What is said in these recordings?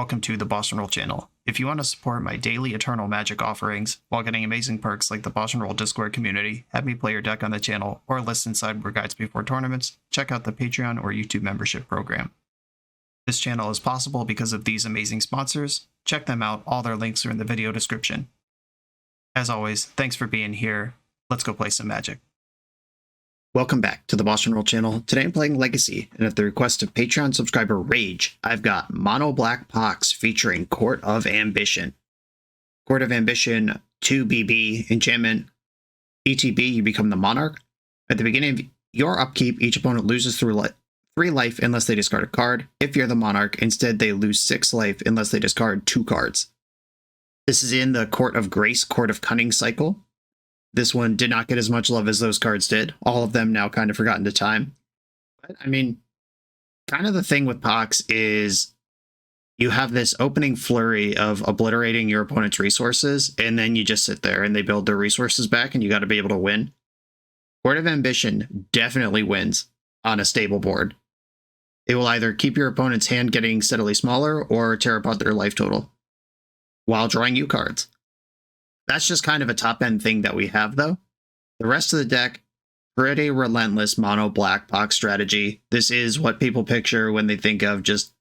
welcome to the BoshNRoll channel. If you want to support my daily Eternal Magic offerings while getting amazing perks like the BoshNRoll Discord community, have me play your deck on the channel, or listen sideboard guides before tournaments, check out the Patreon or YouTube membership program. This channel is possible because of these amazing sponsors. Check them out, all their links are in the video description. As always, thanks for being here. Let's go play some Magic. Welcome back to the BoshNRoll channel. Today I'm playing Legacy, and at the request of Patreon subscriber Rage, I've got Mono Black Pox featuring Court of Ambition. Court of Ambition, 2 BB, enchantment. ETB, you become the Monarch. At the beginning of your upkeep, each opponent loses 3 life unless they discard a card. If you're the Monarch, instead they lose 6 life unless they discard 2 cards. This is in the Court of Grace, Court of Cunning cycle. This one did not get as much love as those cards did. All of them now kind of forgotten to time. But, I mean, kind of the thing with Pox is you have this opening flurry of obliterating your opponent's resources, and then you just sit there and they build their resources back, and you got to be able to win. Court of Ambition definitely wins on a stable board. It will either keep your opponent's hand getting steadily smaller or tear apart their life total while drawing you cards. That's just kind of a top-end thing that we have, though. The rest of the deck, pretty relentless mono black Pox strategy. This is what people picture when they think of just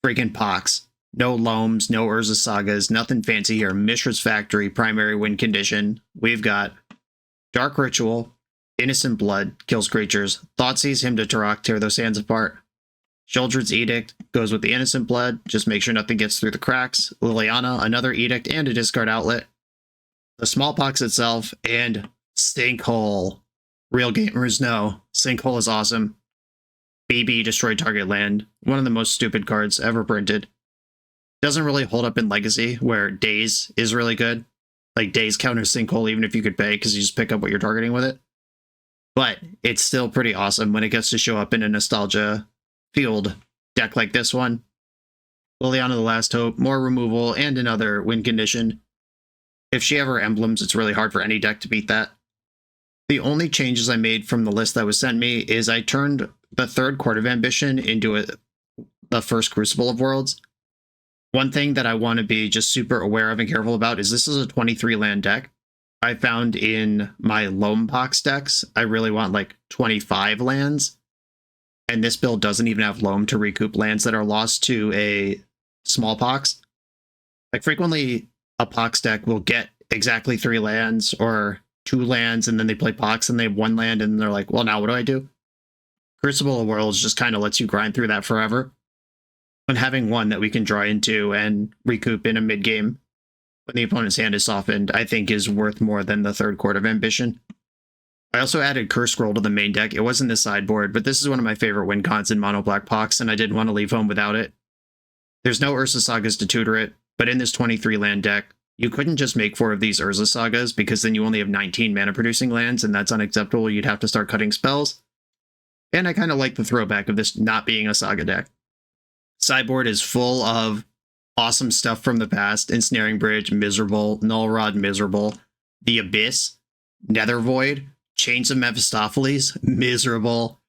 freaking Pox. No Loams, no Urza Sagas, nothing fancy here. Mishra's Factory, primary win condition. We've got Dark Ritual, Innocent Blood, kills creatures. Thoughtseize, Hymn to Tarak, tear those hands apart. Sheoldred's Edict goes with the Innocent Blood, just make sure nothing gets through the cracks. Liliana, another Edict and a discard outlet. The Smallpox itself, and Sinkhole. Real gamers know Sinkhole is awesome. BB, destroy target land. One of the most stupid cards ever printed. Doesn't really hold up in Legacy, where Daze is really good. Like, Daze counters Sinkhole even if you could pay, because you just pick up what you're targeting with it. But it's still pretty awesome when it gets to show up in a Nostalgia field deck like this one. Liliana the Last Hope, more removal, and another win condition. If she ever emblems, it's really hard for any deck to beat that. The only changes I made from the list that was sent me is I turned the third Court of Ambition into the first Crucible of Worlds. One thing that I want to be just super aware of and careful about is this is a 23 land deck. I found in my Loam Pox decks, I really want like 25 lands. And this build doesn't even have Loam to recoup lands that are lost to a Smallpox. Like, frequently a Pox deck will get exactly 3 lands or 2 lands, and then they play Pox and they have 1 land, and they're like, well, now what do I do? Crucible of Worlds just kind of lets you grind through that forever. And having one that we can draw into and recoup in a mid-game when the opponent's hand is softened, I think is worth more than the third Court of Ambition. I also added Curse Scroll to the main deck. It wasn't the sideboard, but this is one of my favorite win cons in Mono Black Pox, and I didn't want to leave home without it. There's no Urza Sagas to tutor it, but in this 23 land deck, you couldn't just make 4 of these Urza Sagas, because then you only have 19 mana producing lands, and that's unacceptable. You'd have to start cutting spells. And I kind of like the throwback of this not being a Saga deck. Sideboard is full of awesome stuff from the past. Ensnaring Bridge, miserable. Null Rod, miserable. The Abyss, Nether Void, Chains of Mephistopheles, miserable.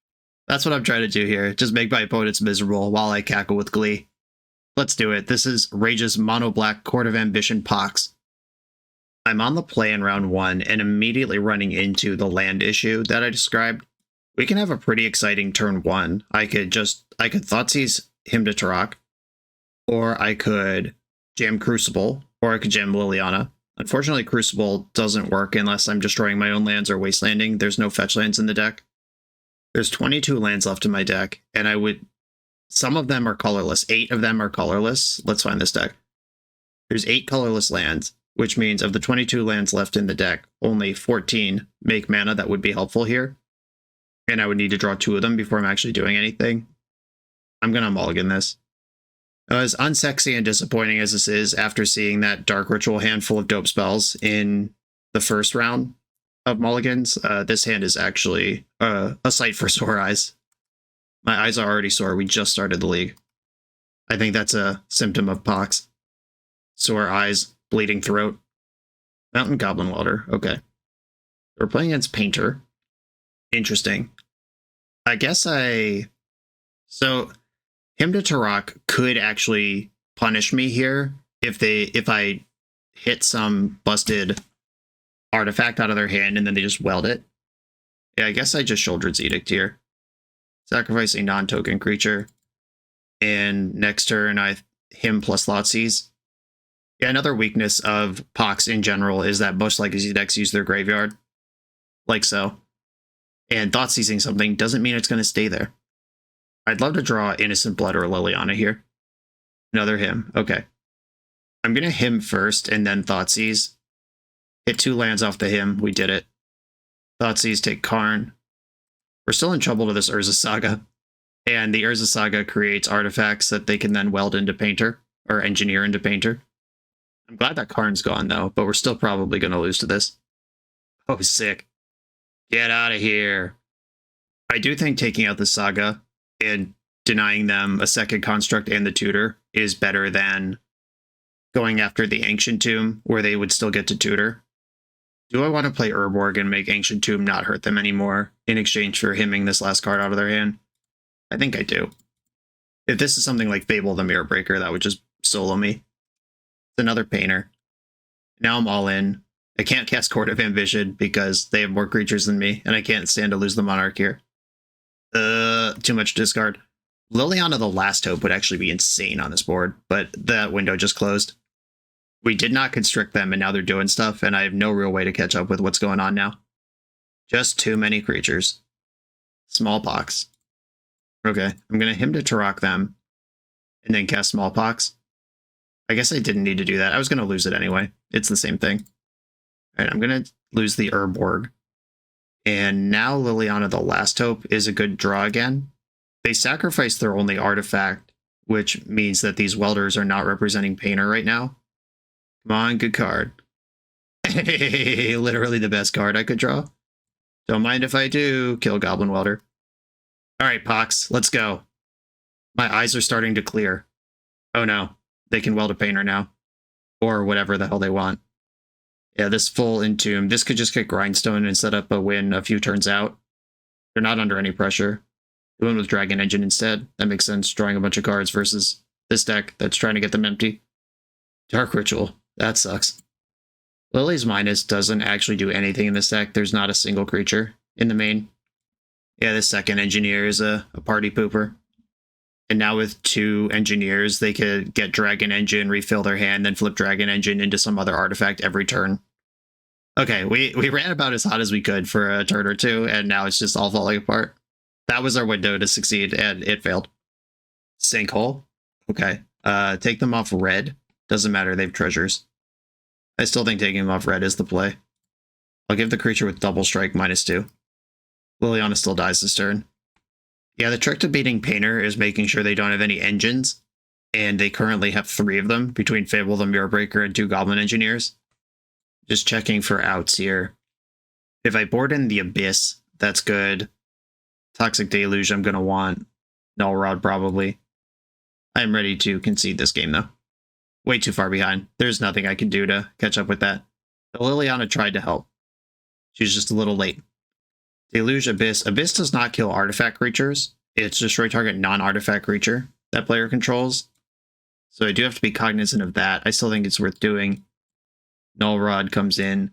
That's what I'm trying to do here. Just make my opponents miserable while I cackle with glee. Let's do it. This is Rage's Mono Black Court of Ambition Pox. I'm on the play in round 1 and immediately running into the land issue that I described. We can have a pretty exciting turn 1. I could Thoughtseize Hymn to Tarak, or I could jam Crucible, or I could jam Liliana. Unfortunately, Crucible doesn't work unless I'm destroying my own lands or wastelanding. There's no fetch lands in the deck. There's 22 lands left in my deck, and some of them are colorless. 8 of them are colorless. Let's find this deck. There's 8 colorless lands, which means of the 22 lands left in the deck, only 14 make mana that would be helpful here. And I would need to draw 2 of them before I'm actually doing anything. I'm going to mulligan this. As unsexy and disappointing as this is after seeing that Dark Ritual hand full of dope spells in the first round of mulligans, this hand is actually a sight for sore eyes. My eyes are already sore. We just started the league. I think that's a symptom of Pox. Sore eyes, bleeding throat. Mountain Goblin Welder. Okay. We're playing against Painter. Interesting. I guess so Hymn to Tarak could actually punish me here if I hit some busted artifact out of their hand and then they just weld it. Yeah, I guess I just Shoulder's Edict here. Sacrifice a non-token creature. And next turn, him plus Thoughtseize. Yeah, another weakness of Pox in general is that most Legacy decks use their graveyard. Like so. And Thoughtseizing something doesn't mean it's going to stay there. I'd love to draw Innocent Blood or Liliana here. Another him. Okay. I'm going to him first and then Thoughtseize. Hit 2 lands off the him. We did it. Thoughtseize, take Karn. We're still in trouble to this Urza Saga. And the Urza Saga creates artifacts that they can then weld into Painter, or engineer into Painter. I'm glad that Karn's gone, though, but we're still probably going to lose to this. Oh, sick. Get out of here. I do think taking out the Saga and denying them a second construct and the tutor is better than going after the Ancient Tomb, where they would still get to tutor. Do I want to play Urborg and make Ancient Tomb not hurt them anymore in exchange for hemming this last card out of their hand? I think I do. If this is something like Fable the Mirror Breaker, that would just solo me. It's another Painter. Now I'm all in. I can't cast Court of Ambition because they have more creatures than me, and I can't stand to lose the Monarch here. Too much discard. Liliana the Last Hope would actually be insane on this board, but that window just closed. We did not constrict them, and now they're doing stuff, and I have no real way to catch up with what's going on now. Just too many creatures. Smallpox. Okay, I'm going to him to Turok them, and then cast Smallpox. I guess I didn't need to do that. I was going to lose it anyway. It's the same thing. All right, I'm going to lose the Urborg. And now Liliana the Last Hope is a good draw again. They sacrificed their only artifact, which means that these welders are not representing Painter right now. Come on, good card. Hey, literally the best card I could draw. Don't mind if I do. Kill Goblin Welder. All right, Pox, let's go. My eyes are starting to clear. Oh no, they can weld a Painter now. Or whatever the hell they want. Yeah, this full Entomb. This could just get Grindstone and set up a win a few turns out. They're not under any pressure. Doing with Dragon Engine instead. That makes sense, drawing a bunch of cards versus this deck that's trying to get them empty. Dark Ritual. That sucks. Lily's Minus doesn't actually do anything in this deck. There's not a single creature in the main. Yeah, this second engineer is a party pooper. And now with 2 engineers, they could get Dragon Engine, refill their hand, then flip Dragon Engine into some other artifact every turn. Okay, we ran about as hot as we could for a turn or two, and now it's just all falling apart. That was our window to succeed, and it failed. Sinkhole. Okay. Take them off red. Doesn't matter, they have treasures. I still think taking them off red is the play. I'll give the creature with double strike -2. Liliana still dies this turn. Yeah, the trick to beating Painter is making sure they don't have any engines, and they currently have 3 of them between Fable the Mirror Breaker and 2 Goblin Engineers. Just checking for outs here. If I board in the Abyss, that's good. Toxic Deluge I'm going to want. Null Rod probably. I am ready to concede this game though. Way too far behind. There's nothing I can do to catch up with that. But Liliana tried to help. She was just a little late. Deluge, Abyss. Abyss does not kill artifact creatures. It's destroy target non-artifact creature that player controls. So I do have to be cognizant of that. I still think it's worth doing. Null Rod comes in.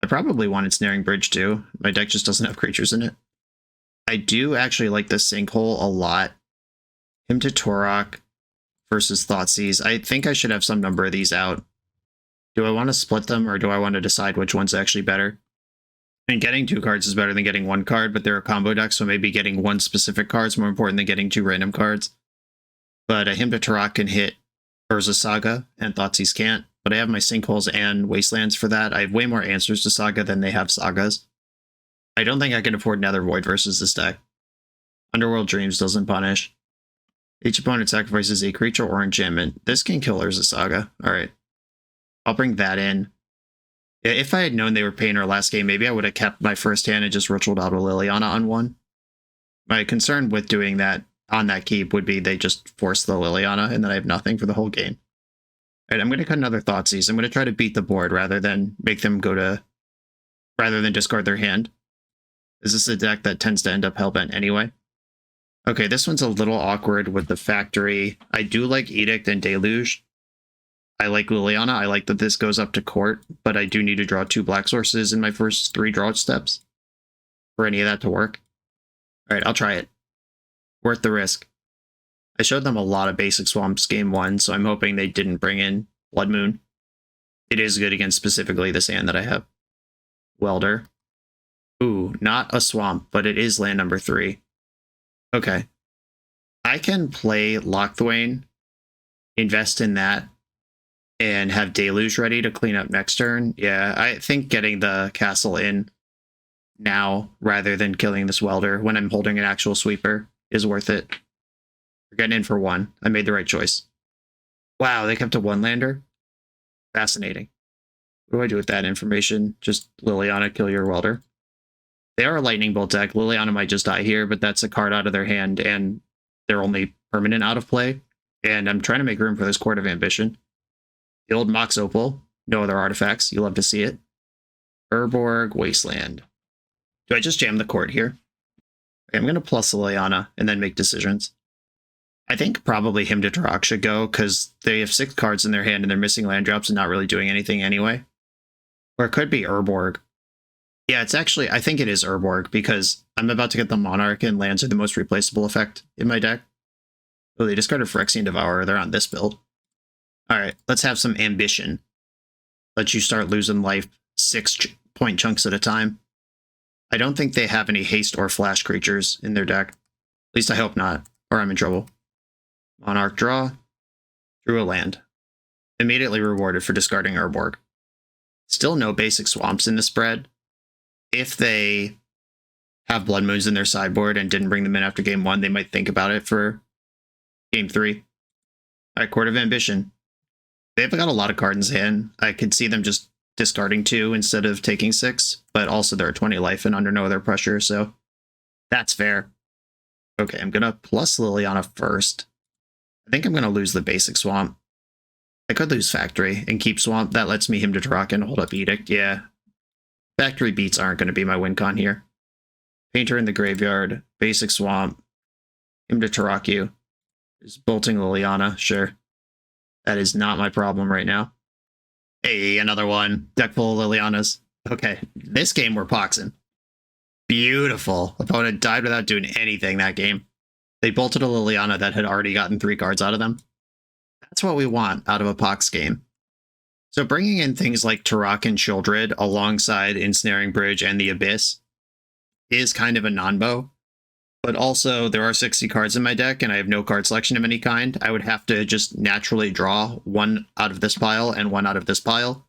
I probably wanted Snaring Bridge too. My deck just doesn't have creatures in it. I do actually like the Sinkhole a lot. Him to Torok versus Thoughtseize. I think I should have some number of these out. Do I want to split them, or do I want to decide which one's actually better? And getting 2 cards is better than getting 1 card, but they're a combo deck, so maybe getting 1 specific card is more important than getting 2 random cards. But Him to Turok can hit Urza Saga, and Thoughtseize can't. But I have my Sinkholes and Wastelands for that. I have way more answers to Saga than they have Sagas. I don't think I can afford Nether Void versus this deck. Underworld Dreams doesn't punish. Each opponent sacrifices a creature or enchantment. This can kill Urza Saga. Alright. I'll bring that in. If I had known they were Painter last game, maybe I would have kept my first hand and just ritualed out a Liliana on 1. My concern with doing that on that keep would be they just force the Liliana and then I have nothing for the whole game. Alright, I'm going to cut another Thoughtseize. I'm going to try to beat the board rather than make them rather than discard their hand. Is this a deck that tends to end up hellbent anyway? Okay, this one's a little awkward with the factory. I do like Edict and Deluge. I like Liliana. I like that this goes up to court, but I do need to draw 2 black sources in my first 3 draw steps for any of that to work. All right, I'll try it. Worth the risk. I showed them a lot of basic swamps game 1, so I'm hoping they didn't bring in Blood Moon. It is good against specifically this hand that I have. Welder. Ooh, not a swamp, but it is land number 3. Okay. I can play Lochthwain, invest in that, and have Deluge ready to clean up next turn. Yeah, I think getting the castle in now rather than killing this welder when I'm holding an actual sweeper is worth it. We're getting in for 1. I made the right choice. Wow, they kept a 1-lander? Fascinating. What do I do with that information? Just Liliana, kill your welder. They are a lightning bolt deck. Liliana might just die here, but that's a card out of their hand, and they're only permanent out of play. And I'm trying to make room for this Court of Ambition. The old Mox Opal. No other artifacts. You love to see it. Urborg, Wasteland. Do I just jam the court here? Okay, I'm going to plus Liliana and then make decisions. I think probably Hymn to Tarak should go, because they have 6 cards in their hand and they're missing land drops and not really doing anything anyway. Or it could be Urborg. Yeah, it's actually, I think it is Urborg, because I'm about to get the Monarch and lands are the most replaceable effect in my deck. Oh, they discarded Phyrexian Devourer. They're on this build. Alright, let's have some ambition. Let you start losing life 6-point chunks at a time. I don't think they have any haste or flash creatures in their deck. At least I hope not, or I'm in trouble. Monarch draw. Drew a land. Immediately rewarded for discarding Urborg. Still no basic swamps in the spread. If they have Blood Moons in their sideboard and didn't bring them in after game 1, they might think about it for game 3. Alright, Court of Ambition. They've got a lot of cards in hand. I could see them just discarding 2 instead of taking 6, but also they're 20 life and under no other pressure, so that's fair. Okay, I'm gonna plus Liliana first. I think I'm gonna lose the basic swamp. I could lose Factory and keep swamp. That lets me Hymn to Tarak and hold up Edict. Yeah. Factory beats aren't going to be my win con here. Painter in the graveyard, basic swamp, Hymn to Tarak you. Just bolting Liliana, sure. That is not my problem right now. Hey, another one. Deck full of Lilianas. Okay, this game we're poxing. Beautiful. Opponent died without doing anything that game. They bolted a Liliana that had already gotten 3 cards out of them. That's what we want out of a Pox game. So bringing in things like Tarak and Childred alongside Ensnaring Bridge and the Abyss is kind of a non-bow. But also, there are 60 cards in my deck, and I have no card selection of any kind. I would have to just naturally draw 1 out of this pile and 1 out of this pile.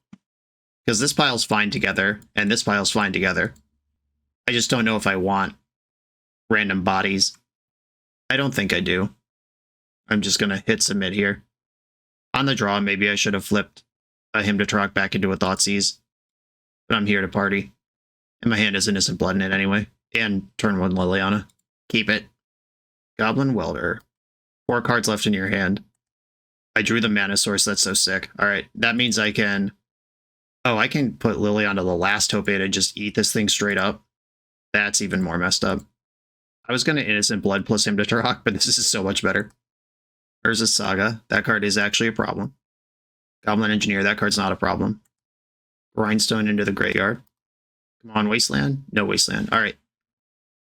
Because this pile's fine together, and this pile's fine together. I just don't know if I want random bodies. I don't think I do. I'm just going to hit submit here. On the draw, maybe I should have flipped a Hymn to Tarak back into a Thoughtseize. But I'm here to party. And my hand has Innocent Blood in it anyway. And turn 1 Liliana. Keep it. Goblin Welder. 4 cards left in your hand. I drew the mana source. That's so sick. Alright, that means I can... Oh, I can put Liliana the last Hope and just eat this thing straight up. That's even more messed up. I was going to Innocent Blood plus Hymn to Tarak, but this is so much better. Urza's Saga. That card is actually a problem. Goblin Engineer. That card's not a problem. Grindstone into the graveyard. Come on, Wasteland? No Wasteland. Alright.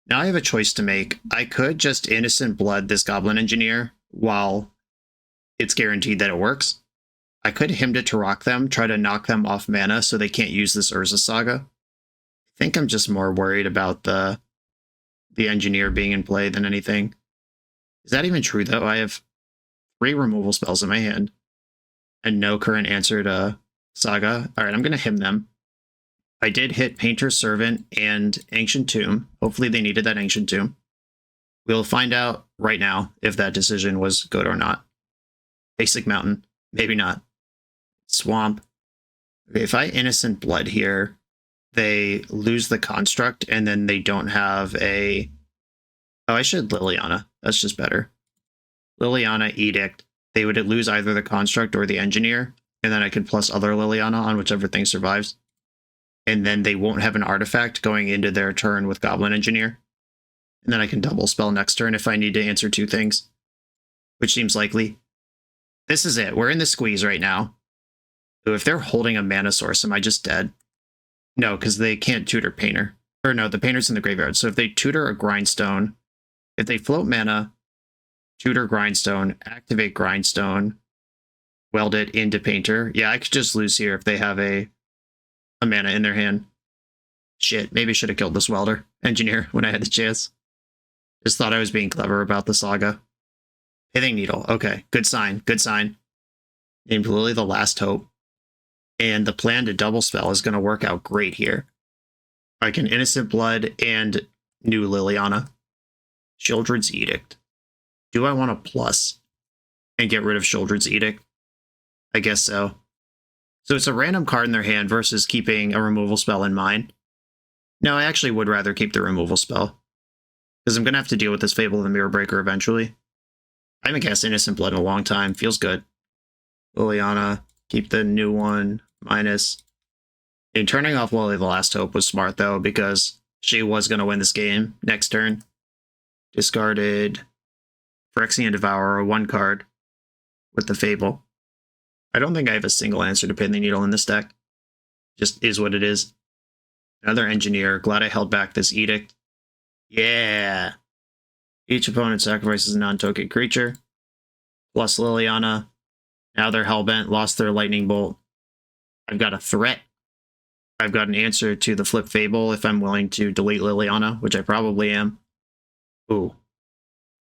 Now I have a choice to make. I could just Innocent Blood this Goblin Engineer while it's guaranteed that it works. I could Hymn to Tarak them, try to knock them off mana so they can't use this Urza Saga. I think I'm just more worried about the Engineer being in play than anything. Is that even true, though? I have 3 removal spells in my hand and no current answer to Saga. Alright, I'm going to hymn them. I did hit Painter's Servant and Ancient Tomb. Hopefully they needed that Ancient Tomb. We'll find out right now if that decision was good or not. Basic Mountain. Maybe not. Swamp. Okay, if I Innocent Blood here, they lose the Construct and then they don't have a... Oh, I should Liliana. That's just better. Liliana, Edict. They would lose either the Construct or the Engineer, and then I could plus other Liliana on whichever thing survives. And then they won't have an artifact going into their turn with Goblin Engineer. And then I can double spell next turn if I need to answer 2 things, which seems likely. This is it. We're in the squeeze right now. So if they're holding a mana source, am I just dead? No, because they can't tutor Painter. Or no, the Painter's in the graveyard. So if they tutor a Grindstone, if they float mana, tutor Grindstone, activate Grindstone, weld it into Painter. Yeah, I could just lose here if they have a mana in their hand. Shit, maybe I should have killed this welder engineer when I had the chance. Just thought I was being clever about the saga. Pithing Needle. Okay, good sign, good sign. Named Lily the Last Hope. And the plan to double spell is going to work out great here. I can Innocent Blood and New Liliana. Children's Edict. Do I want to plus and get rid of Children's Edict? I guess so. So it's a random card in their hand versus keeping a removal spell in mine. No, I actually would rather keep the removal spell, because I'm going to have to deal with this Fable of the Mirror Breaker eventually. I haven't cast Innocent Blood in a long time. Feels good. Liliana, keep the new one, minus. And turning off Lily the Last Hope was smart, though, because she was going to win this game next turn. Discarded Phyrexian Devourer, 1 card with the Fable. I don't think I have a single answer to Pithing Needle in this deck. Just is what it is. Another Engineer. Glad I held back this Edict. Yeah! Each opponent sacrifices a non-token creature. Plus Liliana. Now they're hellbent. Lost their Lightning Bolt. I've got a threat. I've got an answer to the Flip Fable if I'm willing to delete Liliana, which I probably am. Ooh.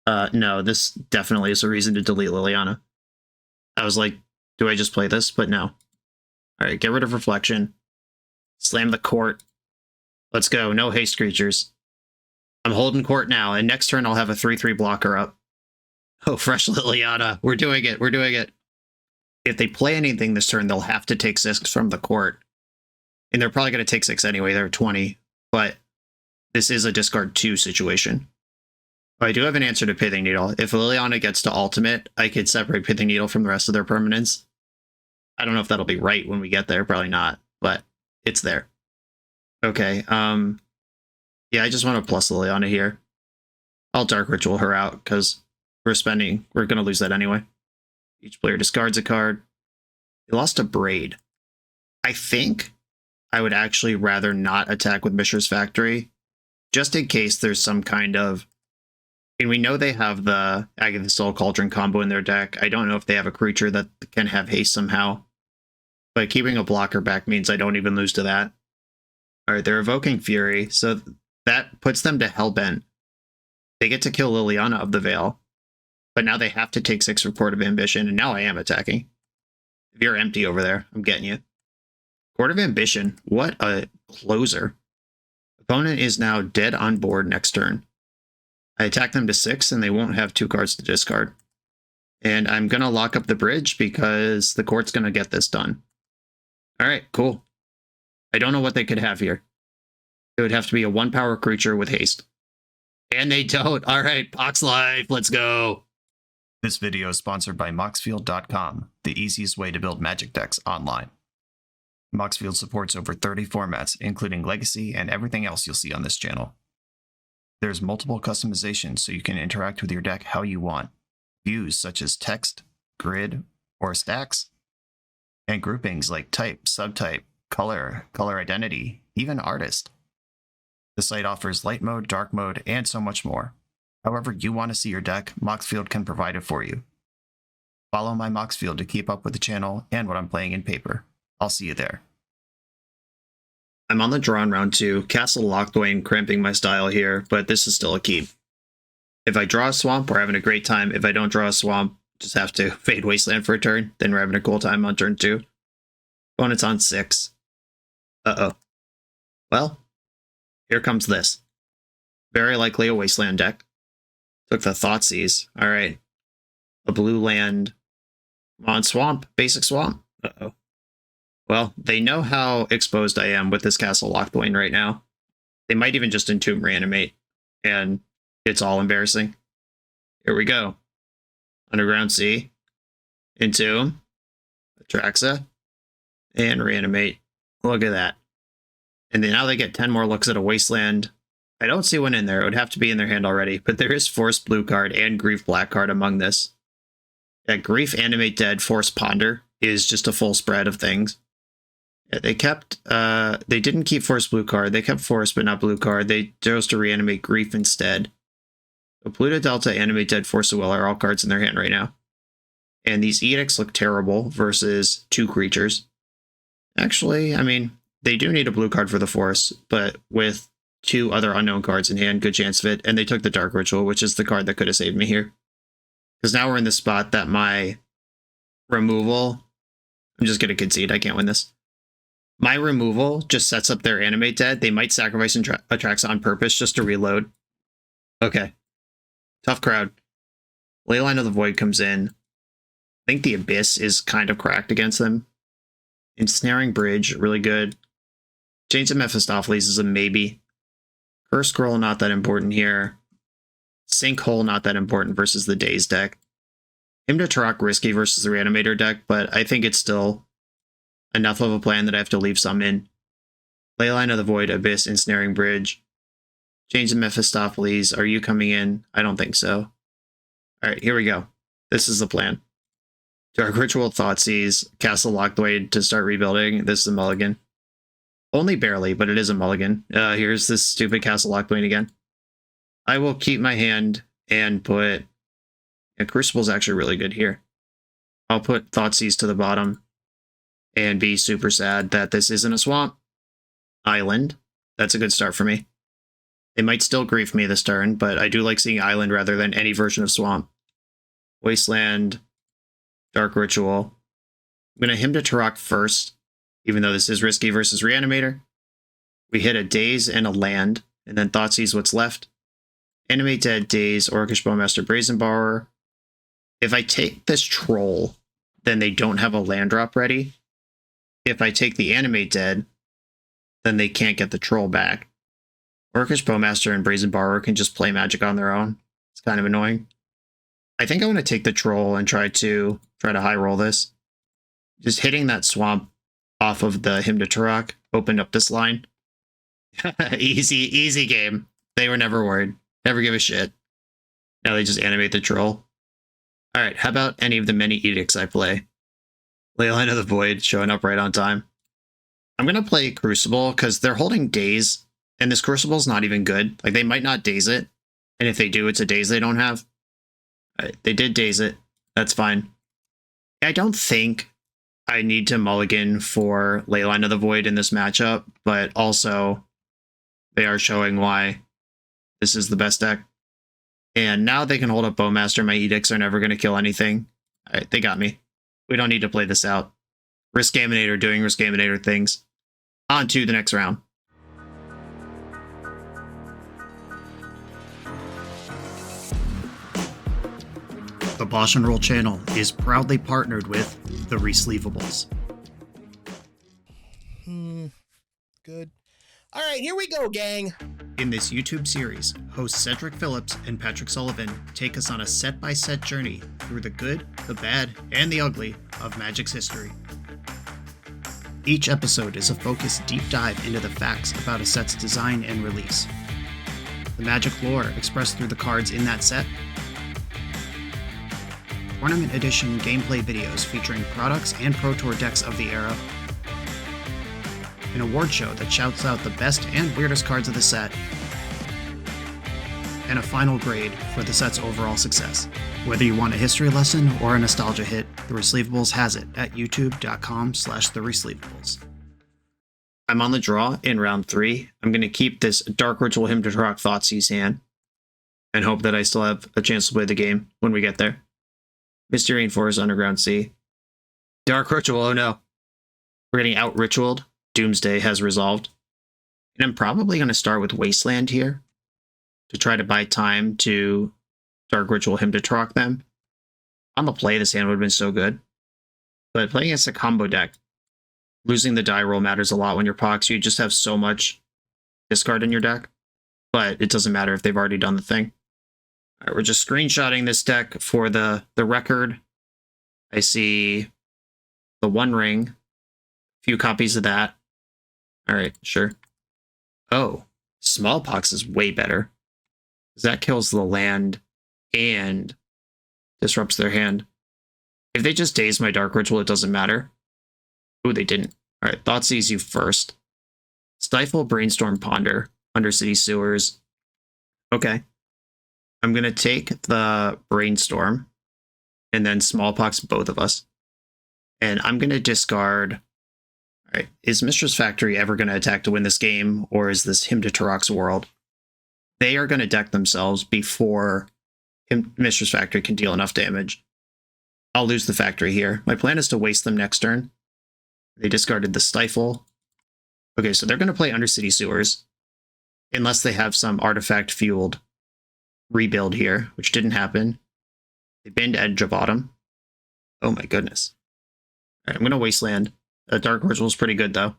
No, this definitely is a reason to delete Liliana. I was like, do I just play this? But no. Alright, get rid of Reflection. Slam the Court. Let's go. No haste creatures. I'm holding Court now, and next turn I'll have a 3/3 blocker up. Oh, fresh Liliana. We're doing it. We're doing it. If they play anything this turn, they'll have to take 6 from the Court. And they're probably going to take 6 anyway. They're 20. But this is a discard 2 situation. I do have an answer to Pithing Needle. If Liliana gets to ultimate, I could separate Pithing Needle from the rest of their permanents. I don't know if that'll be right when we get there. Probably not. But it's there. Okay. Yeah, I just want to plus Liliana here. I'll Dark Ritual her out because we're going to lose that anyway. Each player discards a card. They lost a Braid. I think I would actually rather not attack with Mishra's Factory, just in case there's some kind of... And we know they have the Agatha Soul Cauldron combo in their deck. I don't know if they have a creature that can have haste somehow. But keeping a blocker back means I don't even lose to that. Alright, they're evoking Fury, so that puts them to Hellbent. They get to kill Liliana of the Veil. But now they have to take 6 for Court of Ambition, and now I am attacking. If you're empty over there, I'm getting you. Court of Ambition, what a closer. Opponent is now dead on board next turn. I attack them to 6, and they won't have 2 cards to discard. And I'm going to lock up the bridge because the Court's going to get this done. Alright, cool. I don't know what they could have here. It would have to be a 1-power creature with haste. And they don't. Alright, Pox Life, let's go. This video is sponsored by Moxfield.com, the easiest way to build Magic decks online. Moxfield supports over 30 formats, including Legacy and everything else you'll see on this channel. There's multiple customizations so you can interact with your deck how you want. Views such as text, grid, or stacks, and groupings like type, subtype, color, color identity, even artist. The site offers light mode, dark mode, and so much more. However you want to see your deck, Moxfield can provide it for you. Follow my Moxfield to keep up with the channel and what I'm playing in paper. I'll see you there. I'm on the draw in round 2. Castle Lochthwain cramping my style here, but this is still a keep. If I draw a swamp, we're having a great time. If I don't draw a swamp, just have to fade Wasteland for a turn. Then we're having a cool time on turn 2. Opponent's on 6. Uh-oh. Well, here comes this. Very likely a Wasteland deck. Took the Thoughtseize. Alright. A blue land. Come on, swamp. Basic swamp. Uh-oh. Well, they know how exposed I am with this Castle Lochthwain right now. They might even just Entomb Reanimate. And it's all embarrassing. Here we go. Underground Sea. Entomb. Atraxa. And Reanimate. Look at that. And then now they get 10 more looks at a Wasteland. I don't see one in there. It would have to be in their hand already, but there is Force blue card and Grief black card among this. Yeah, Grief, Animate Dead, Force Ponder is just a full spread of things. Yeah, they didn't keep Force blue card. They kept Force, but not blue card. They chose to reanimate Grief instead. So Pluto Delta, Animate Dead, Force of Will are all cards in their hand right now. And these edicts look terrible versus 2 creatures. Actually, I mean, they do need a blue card for the Force, but with 2 other unknown cards in hand, good chance of it. And they took the Dark Ritual, which is the card that could have saved me here. Because now we're in the spot that my removal... I'm just going to concede. I can't win this. My removal just sets up their Animate Dead. They might sacrifice Attracts on purpose just to reload. Okay. Tough crowd. Leyline of the Void comes in. I think the Abyss is kind of cracked against them. Ensnaring Bridge, really good. Chains of Mephistopheles is a maybe. Curse Scroll, not that important here. Sinkhole, not that important versus the Daze deck. Hymn to Turok, risky versus the Reanimator deck, but I think it's still enough of a plan that I have to leave some in. Leyline of the Void, Abyss, Ensnaring Bridge. Chains of Mephistopheles, are you coming in? I don't think so. Alright, here we go. This is the plan. Dark Ritual, Thoughtseize, Castle Lockthwaite to start rebuilding. This is a mulligan. Only barely, but it is a mulligan. Here's this stupid Castle Lockthwaite again. I will keep my hand and put... Yeah, Crucible's actually really good here. I'll put Thoughtseize to the bottom and be super sad that this isn't a swamp. Island. That's a good start for me. They might still grief me this turn, but I do like seeing Island rather than any version of Swamp. Wasteland, Dark Ritual. I'm going to Hymn to Turok first, even though this is risky versus Reanimator. We hit a Daze and a land, and then Thoughtseize what's left. Animate Dead, Daze, Orcish Bowmaster, Brazen Borrower. If I take this Troll, then they don't have a land drop ready. If I take the Animate Dead, then they can't get the Troll back. Orcish Bowmaster and Brazen Borrower can just play Magic on their own. It's kind of annoying. I think I want to take the Troll and try to high roll this. Just hitting that Swamp off of the Hymn to Turok opened up this line. Easy game. They were never worried. Never give a shit. Now they just animate the Troll. Alright, how about any of the many edicts I play? Leyline of the Void showing up right on time. I'm going to play Crucible because they're holding Daze, and this Crucible's not even good. Like, they might not Daze it, and if they do, it's a Daze they don't have. Alright, they did Daze it. That's fine. I don't think I need to mulligan for Leyline of the Void in this matchup, but also they are showing why this is the best deck. And now they can hold up Bowmaster. My edicts are never going to kill anything. Alright, they got me. We don't need to play this out. Riskaminator doing Riskaminator things. On to the next round. The BoshNRoll channel is proudly partnered with the Resleevables. Good. All right, here we go, gang. In this YouTube series, hosts Cedric Phillips and Patrick Sullivan take us on a set-by-set journey through the good, the bad, and the ugly of Magic's history. Each episode is a focused deep dive into the facts about a set's design and release, the Magic lore expressed through the cards in that set, Tournament Edition gameplay videos featuring products and Pro Tour decks of the era, an award show that shouts out the best and weirdest cards of the set, and a final grade for the set's overall success. Whether you want a history lesson or a nostalgia hit, The Resleevables has it at youtube.com/theresleevables. I'm on the draw in round 3. I'm going to keep this Dark Ritual Hymn to Turok Thoughtseize hand and hope that I still have a chance to play the game when we get there. Mystery Forest Underground Sea. Dark Ritual, oh no. We're getting out-ritualed. Doomsday has resolved. And I'm probably going to start with Wasteland here to try to buy time to Dark Ritual Hymn to Turok them. On the play, this hand would have been so good. But playing against a combo deck, losing the die roll matters a lot when you're Pox. You just have so much discard in your deck. But it doesn't matter if they've already done the thing. All right, we're just screenshotting this deck for the record. I see the One Ring, a few copies of that. All right, sure. Oh, Smallpox is way better. Because that kills the land and disrupts their hand. If they just daze my Dark Ritual, it doesn't matter. Ooh, they didn't. All right, Thoughtseize you first. Stifle, Brainstorm, Ponder, Undercity Sewers. Okay. I'm going to take the Brainstorm and then Smallpox both of us. And I'm going to discard... All right, is Mistress Factory ever going to attack to win this game, or is this Hymn to Turok's World? They are going to deck themselves before Mistress Factory can deal enough damage. I'll lose the Factory here. My plan is to waste them next turn. They discarded the Stifle. Okay, so they're going to play Undercity Sewers, unless they have some artifact-fueled rebuild here, which didn't happen. They banned Edge of Autumn. Oh my goodness. All right, I'm going to Wasteland. Dark Ritual is pretty good, though.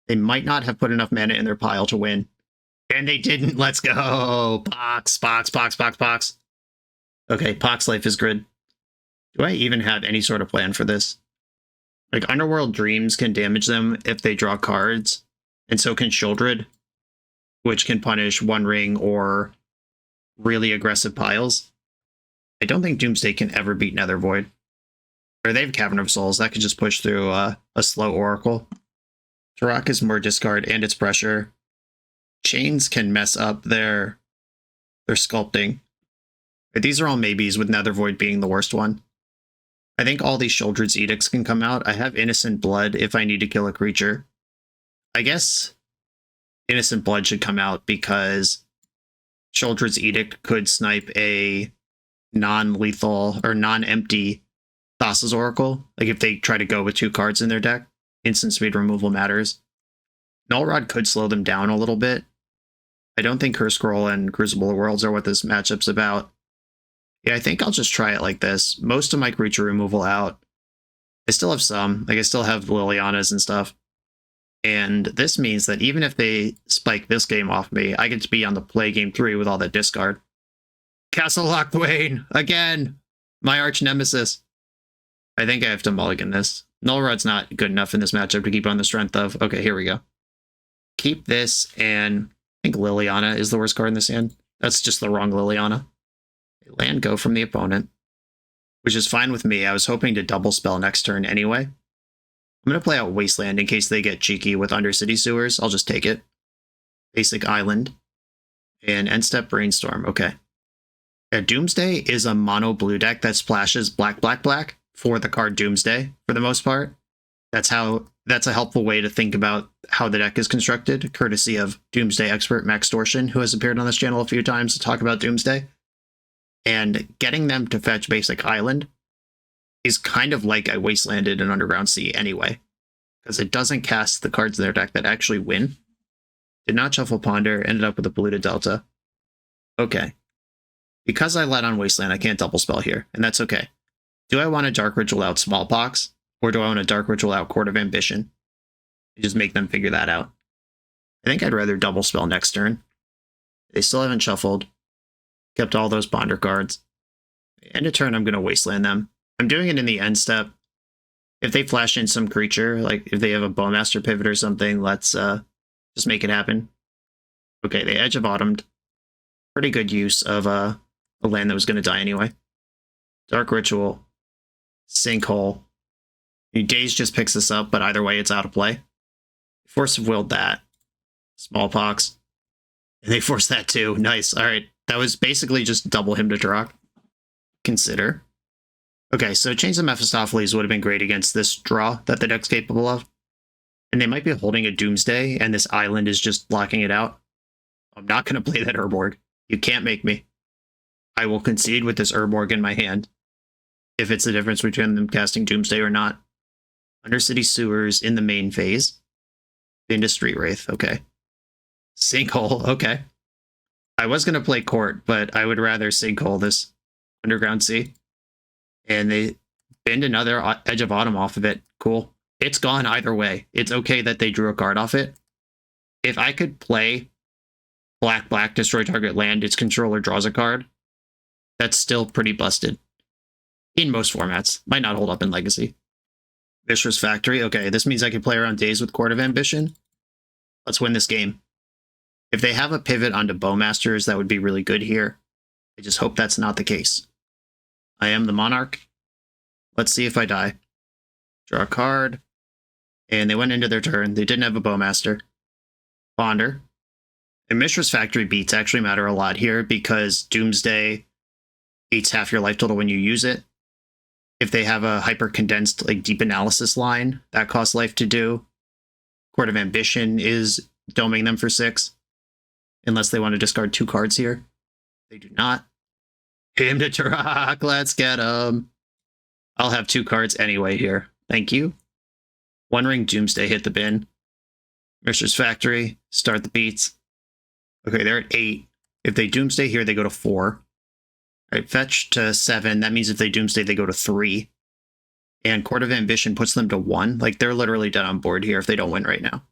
They might not have put enough mana in their pile to win. And they didn't. Let's go. Pox. Okay, Pox Life is good. Do I even have any sort of plan for this? Like, Underworld Dreams can damage them if they draw cards, and so can Shieldred, which can punish One Ring or really aggressive piles. I don't think Doomsday can ever beat Nether Void. Or they have Cavern of Souls. That could just push through a slow Oracle. Turok is more discard and its pressure. Chains can mess up their sculpting. But these are all maybes, with Nether Void being the worst one. I think all these Shieldred's Edicts can come out. I have Innocent Blood if I need to kill a creature. I guess Innocent Blood should come out because Shieldred's Edict could snipe a non-lethal or non-empty Thassa's Oracle. Like if they try to go with 2 cards in their deck, instant speed removal matters. Null Rod could slow them down a little bit. I don't think Curse Scroll and Crucible of Worlds are what this matchup's about. Yeah, I think I'll just try it like this. Most of my creature removal out. I still have some. Like I still have Lilianas and stuff. And this means that even if they spike this game off me, I get to be on the play game 3 with all that discard. Castle Locthwain! Again! My arch nemesis. I think I have to mulligan this. Null Rod's not good enough in this matchup to keep on the strength of. Okay, here we go. Keep this, and I think Liliana is the worst card in this hand. That's just the wrong Liliana. Land go from the opponent, which is fine with me. I was hoping to double spell next turn anyway. I'm going to play out Wasteland in case they get cheeky with Undercity Sewers. I'll just take it. Basic Island. And end step Brainstorm. Okay. Yeah, Doomsday is a mono blue deck that splashes black for the card Doomsday for the most part. That's a helpful way to think about how the deck is constructed, courtesy of Doomsday expert Max Dortion, who has appeared on this channel a few times to talk about Doomsday. And getting them to fetch basic Island is kind of like I Wastelanded an Underground Sea anyway, because it doesn't cast the cards in their deck that actually win. Did not shuffle Ponder, ended up with a Polluted Delta. Okay. Because I let on Wasteland, I can't double spell here, and that's okay. Do I want to Dark Ritual out Smallpox, or do I want to Dark Ritual out Court of Ambition? And just make them figure that out. I think I'd rather double spell next turn. They still haven't shuffled. Kept all those Ponder cards. End of turn, I'm going to Wasteland them. I'm doing it in the end step. If they flash in some creature, like if they have a Bowmaster Pivot or something, let's just make it happen. Okay, they Edge of Autumned. Pretty good use of a land that was going to die anyway. Dark Ritual. Sinkhole. Daze just picks this up, but either way, it's out of play. Force of Willed that. Smallpox. And they forced that too. Nice. All right. That was basically just double Hymn to Turok. Consider. Okay, so Chains of Mephistopheles would have been great against this draw that the deck's capable of. And they might be holding a Doomsday, and this island is just blocking it out. I'm not going to play that Urborg. You can't make me. I will concede with this Urborg in my hand, if it's the difference between them casting Doomsday or not. Undercity Sewers in the main phase. Into Street Wraith, okay. Sinkhole, okay. I was going to play Court, but I would rather Sinkhole this Underground Sea. And they bend another Edge of Autumn off of it. Cool. It's gone either way. It's okay that they drew a card off it. If I could play black, destroy target land, its controller draws a card, that's still pretty busted. In most formats. Might not hold up in Legacy. Mistress Factory. Okay, this means I can play around Daze with Court of Ambition. Let's win this game. If they have a pivot onto Bowmasters, that would be really good here. I just hope that's not the case. I am the Monarch. Let's see if I die. Draw a card. And they went into their turn. They didn't have a Bowmaster. Ponder. And Mishra's Factory beats actually matter a lot here because Doomsday eats half your life total when you use it. If they have a hyper-condensed like deep analysis line, that costs life to do. Court of Ambition is doming them for 6. Unless they want to discard 2 cards here. They do not. Him to Turok, let's get him. I'll have 2 cards anyway here. Thank you. One Ring Doomsday hit the bin. Mishra's Factory, start the beats. Okay, they're at 8. If they Doomsday here, they go to 4. All right, fetch to 7. That means if they Doomsday, they go to 3. And Court of Ambition puts them to 1. Like, they're literally dead on board here if they don't win right now.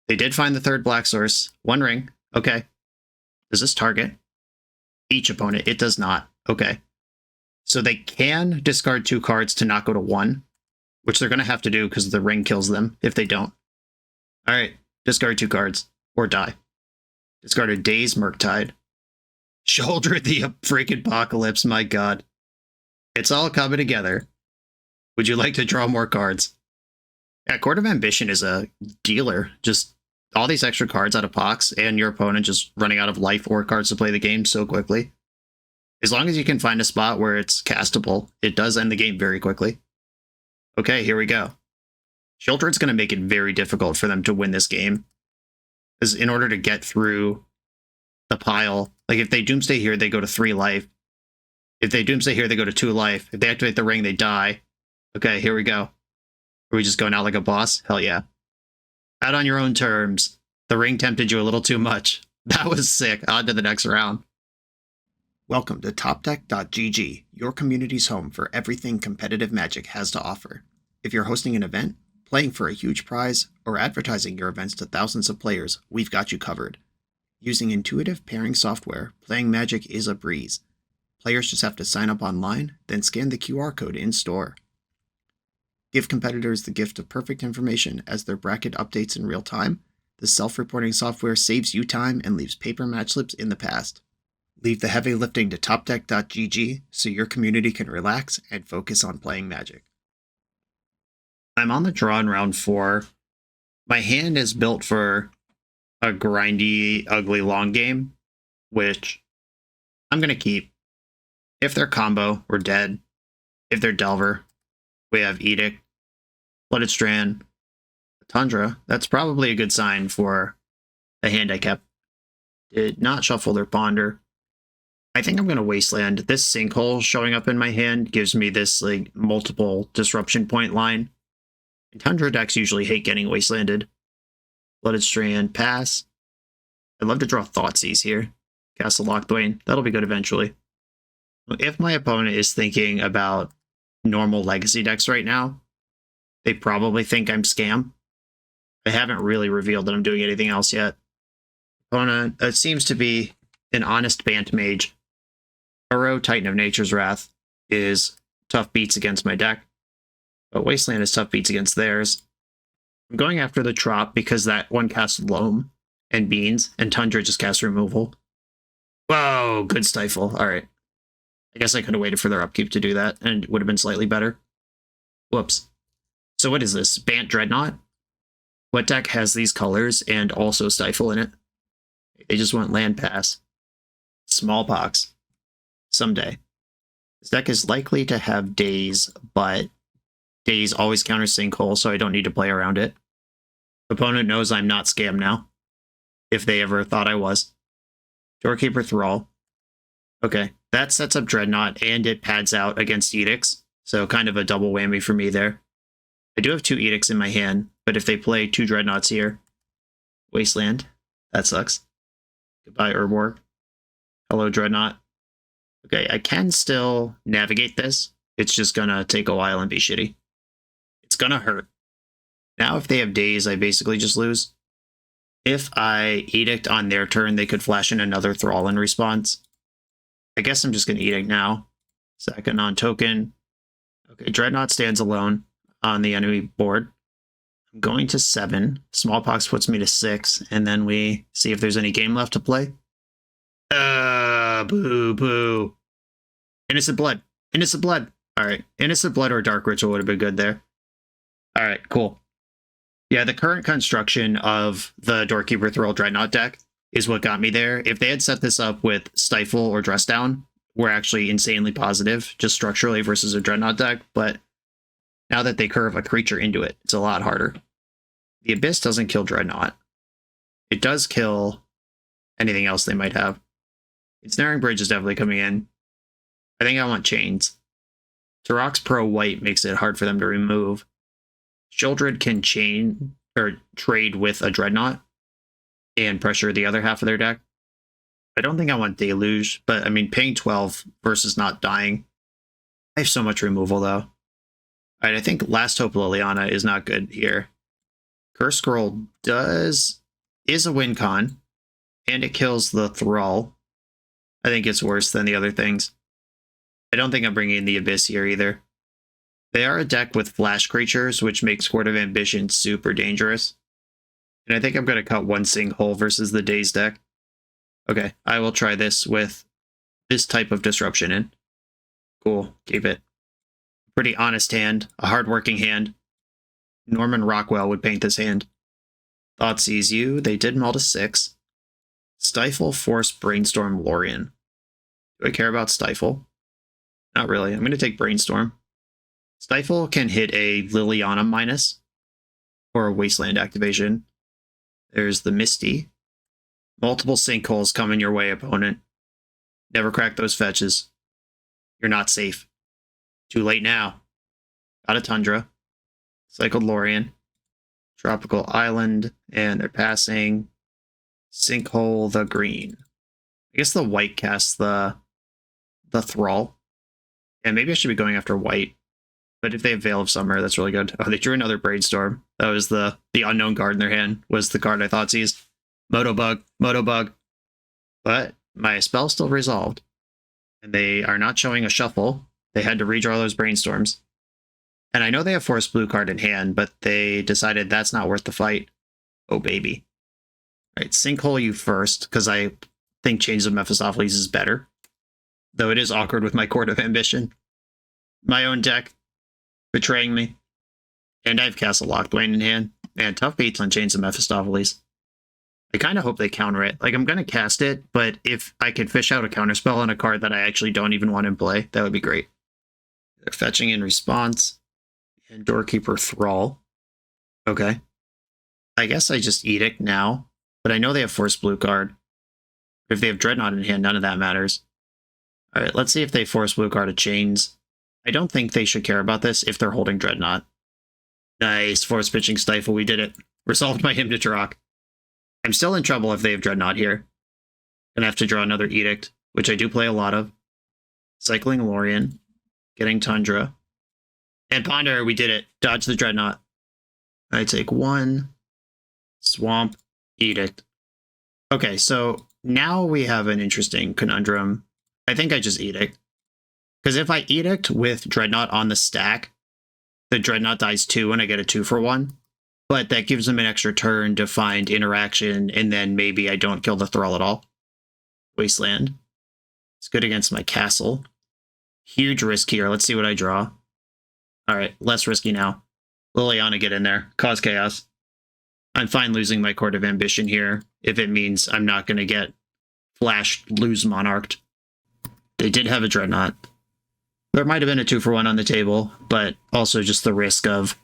They did find the 3rd black source. 1 ring. Okay. Does this target each opponent? It does not. Okay. So they can discard 2 cards to not go to 1, which they're going to have to do because the ring kills them if they don't. All right. Discard 2 cards or die. Discarded Daze Murktide. Shoulder the freaking apocalypse. My God. It's all coming together. Would you like to draw more cards? Yeah, Court of Ambition is a dealer. Just all these extra cards out of Pox and your opponent just running out of life or cards to play the game so quickly. As long as you can find a spot where it's castable, it does end the game very quickly. Okay, here we go. Shieldred's going to make it very difficult for them to win this game. Because in order to get through the pile, like if they Doomsday here, they go to 3 life. If they Doomsday here, they go to 2 life. If they activate the ring, they die. Okay, here we go. Are we just going out like a boss? Hell yeah. Out on your own terms. The ring tempted you a little too much. That was sick. On to the next round. Welcome to TopDeck.gg, your community's home for everything competitive Magic has to offer. If you're hosting an event, playing for a huge prize, or advertising your events to thousands of players, we've got you covered. Using intuitive pairing software, playing Magic is a breeze. Players just have to sign up online, then scan the QR code in-store. Give competitors the gift of perfect information as their bracket updates in real time. The self-reporting software saves you time and leaves paper match slips in the past. Leave the heavy lifting to TopDeck.gg so your community can relax and focus on playing Magic. I'm on the draw in round 4. My hand is built for a grindy, ugly long game, which I'm going to keep. If they're combo, we're dead. If they're Delver, we have Edict, Flooded Strand, Tundra. That's probably a good sign for the hand I kept. Did not shuffle their Ponder. I think I'm going to Wasteland. This Sinkhole showing up in my hand gives me this like multiple disruption point line. And Tundra decks usually hate getting Wastelanded. Flooded Strand, pass. I'd love to draw Thoughtseize here. Castle Lochthwain. That'll be good eventually. If my opponent is thinking about normal legacy decks right now, they probably think I'm scam. I haven't really revealed that I'm doing anything else yet. Opponent, it seems to be an honest Bant Mage. Uro, Titan of Nature's Wrath, is tough beats against my deck, but Wasteland is tough beats against theirs. I'm going after the Trop because that one casts Loam and Beans, and Tundra just casts Removal. Whoa, good Stifle. Alright. I guess I could have waited for their upkeep to do that, and it would have been slightly better. Whoops. So what is this? Bant Dreadnought? What deck has these colors and also Stifle in it? They just want land pass. Smallpox. Someday. This deck is likely to have Daze, but Daze always counters Sinkhole, so I don't need to play around it. Opponent knows I'm not scam now, if they ever thought I was. Doorkeeper Thrall. Okay, that sets up Dreadnought, and it pads out against Edicts, so kind of a double whammy for me there. I do have 2 Edicts in my hand, but if they play 2 Dreadnoughts here, Wasteland, that sucks. Goodbye, Urborg. Hello, Dreadnought. Okay, I can still navigate this. It's just gonna take a while and be shitty. It's gonna hurt. Now, if they have Daze, I basically just lose. If I Edict on their turn, they could flash in another Thrall in response. I guess I'm just gonna Edict now. Second on token. Okay, Dreadnought stands alone on the enemy board. I'm going to 7. Smallpox puts me to 6, and then we see if there's any game left to play. Boo, boo. Innocent Blood. Innocent Blood. All right. Innocent Blood or Dark Ritual would have been good there. All right, cool. Yeah, the current construction of the Doorkeeper Thrall Dreadnought deck is what got me there. If they had set this up with Stifle or Dress Down, we're actually insanely positive, just structurally versus a Dreadnought deck. But now that they curve a creature into it, it's a lot harder. The Abyss doesn't kill Dreadnought. It does kill anything else they might have. Ensnaring Bridge is definitely coming in. I think I want Chains. Turok's Pro White makes it hard for them to remove. Sheoldred can chain or trade with a Dreadnought and pressure the other half of their deck. I don't think I want Deluge, but I mean, paying 12 versus not dying. I have so much removal though. All right, I think Last Hope Liliana is not good here. Curse Scroll is a win con, and it kills the Thrall. I think it's worse than the other things. I don't think I'm bringing in the Abyss here either. They are a deck with flash creatures, which makes Court of Ambition super dangerous. And I think I'm going to cut one Sinkhole versus the Daze deck. Okay, I will try this with this type of disruption in. Cool, keep it. Pretty honest hand, a hardworking hand. Norman Rockwell would paint this hand. Thoughtseize you, they did mull to 6. Stifle, Force, Brainstorm, Lorien. Do I care about Stifle? Not really. I'm going to take Brainstorm. Stifle can hit a Liliana minus or a Wasteland activation. There's the Misty. Multiple Sinkholes coming your way, opponent. Never crack those fetches. You're not safe. Too late now. Got a Tundra. Cycled Lorien. Tropical Island. And they're passing Sinkhole the green. I guess the white casts the Thrall. And maybe I should be going after white. But if they have Veil of Summer, that's really good. Oh, they drew another Brainstorm. That was the unknown card in their hand, was the card I thought seized. Motobug. But my spell still resolved. And they are not showing a shuffle. They had to redraw those Brainstorms. And I know they have Forest Blue card in hand, but they decided that's not worth the fight. Oh, baby. All right, Sinkhole you first, because I think Chains of Mephistopheles is better. Though it is awkward with my Court of Ambition. My own deck betraying me. And I have Castle Lochthwain in hand. Man, tough beats on Chains of Mephistopheles. I kind of hope they counter it. Like, I'm going to cast it, but if I could fish out a counterspell on a card that I actually don't even want in play, that would be great. They're fetching in response. And Doorkeeper Thrall. Okay. I guess I just Edict now, but I know they have Force Blue card. If they have Dreadnought in hand, none of that matters. All right, let's see if they Force Blue card a Chains. I don't think they should care about this if they're holding Dreadnought. Nice, Force Pitching Stifle, we did it. Resolved my Hymn to Turok. I'm still in trouble if they have Dreadnought here. Gonna have to draw another Edict, which I do play a lot of. Cycling Lorien. Getting Tundra. And Ponder, we did it. Dodge the Dreadnought. I take 1. Swamp. Edict. Okay, so now we have an interesting conundrum. I think I just Edict. Because if I Edict with Dreadnought on the stack, the Dreadnought dies 2 and I get a 2-for-1. But that gives them an extra turn to find interaction, and then maybe I don't kill the Thrall at all. Wasteland. It's good against my castle. Huge risk here. Let's see what I draw. Alright, less risky now. Liliana, get in there. Cause chaos. I'm fine losing my Court of Ambition here, if it means I'm not going to get flashed, lose Monarched. They did have a Dreadnought. There might have been a 2-for-1 on the table, but also just the risk of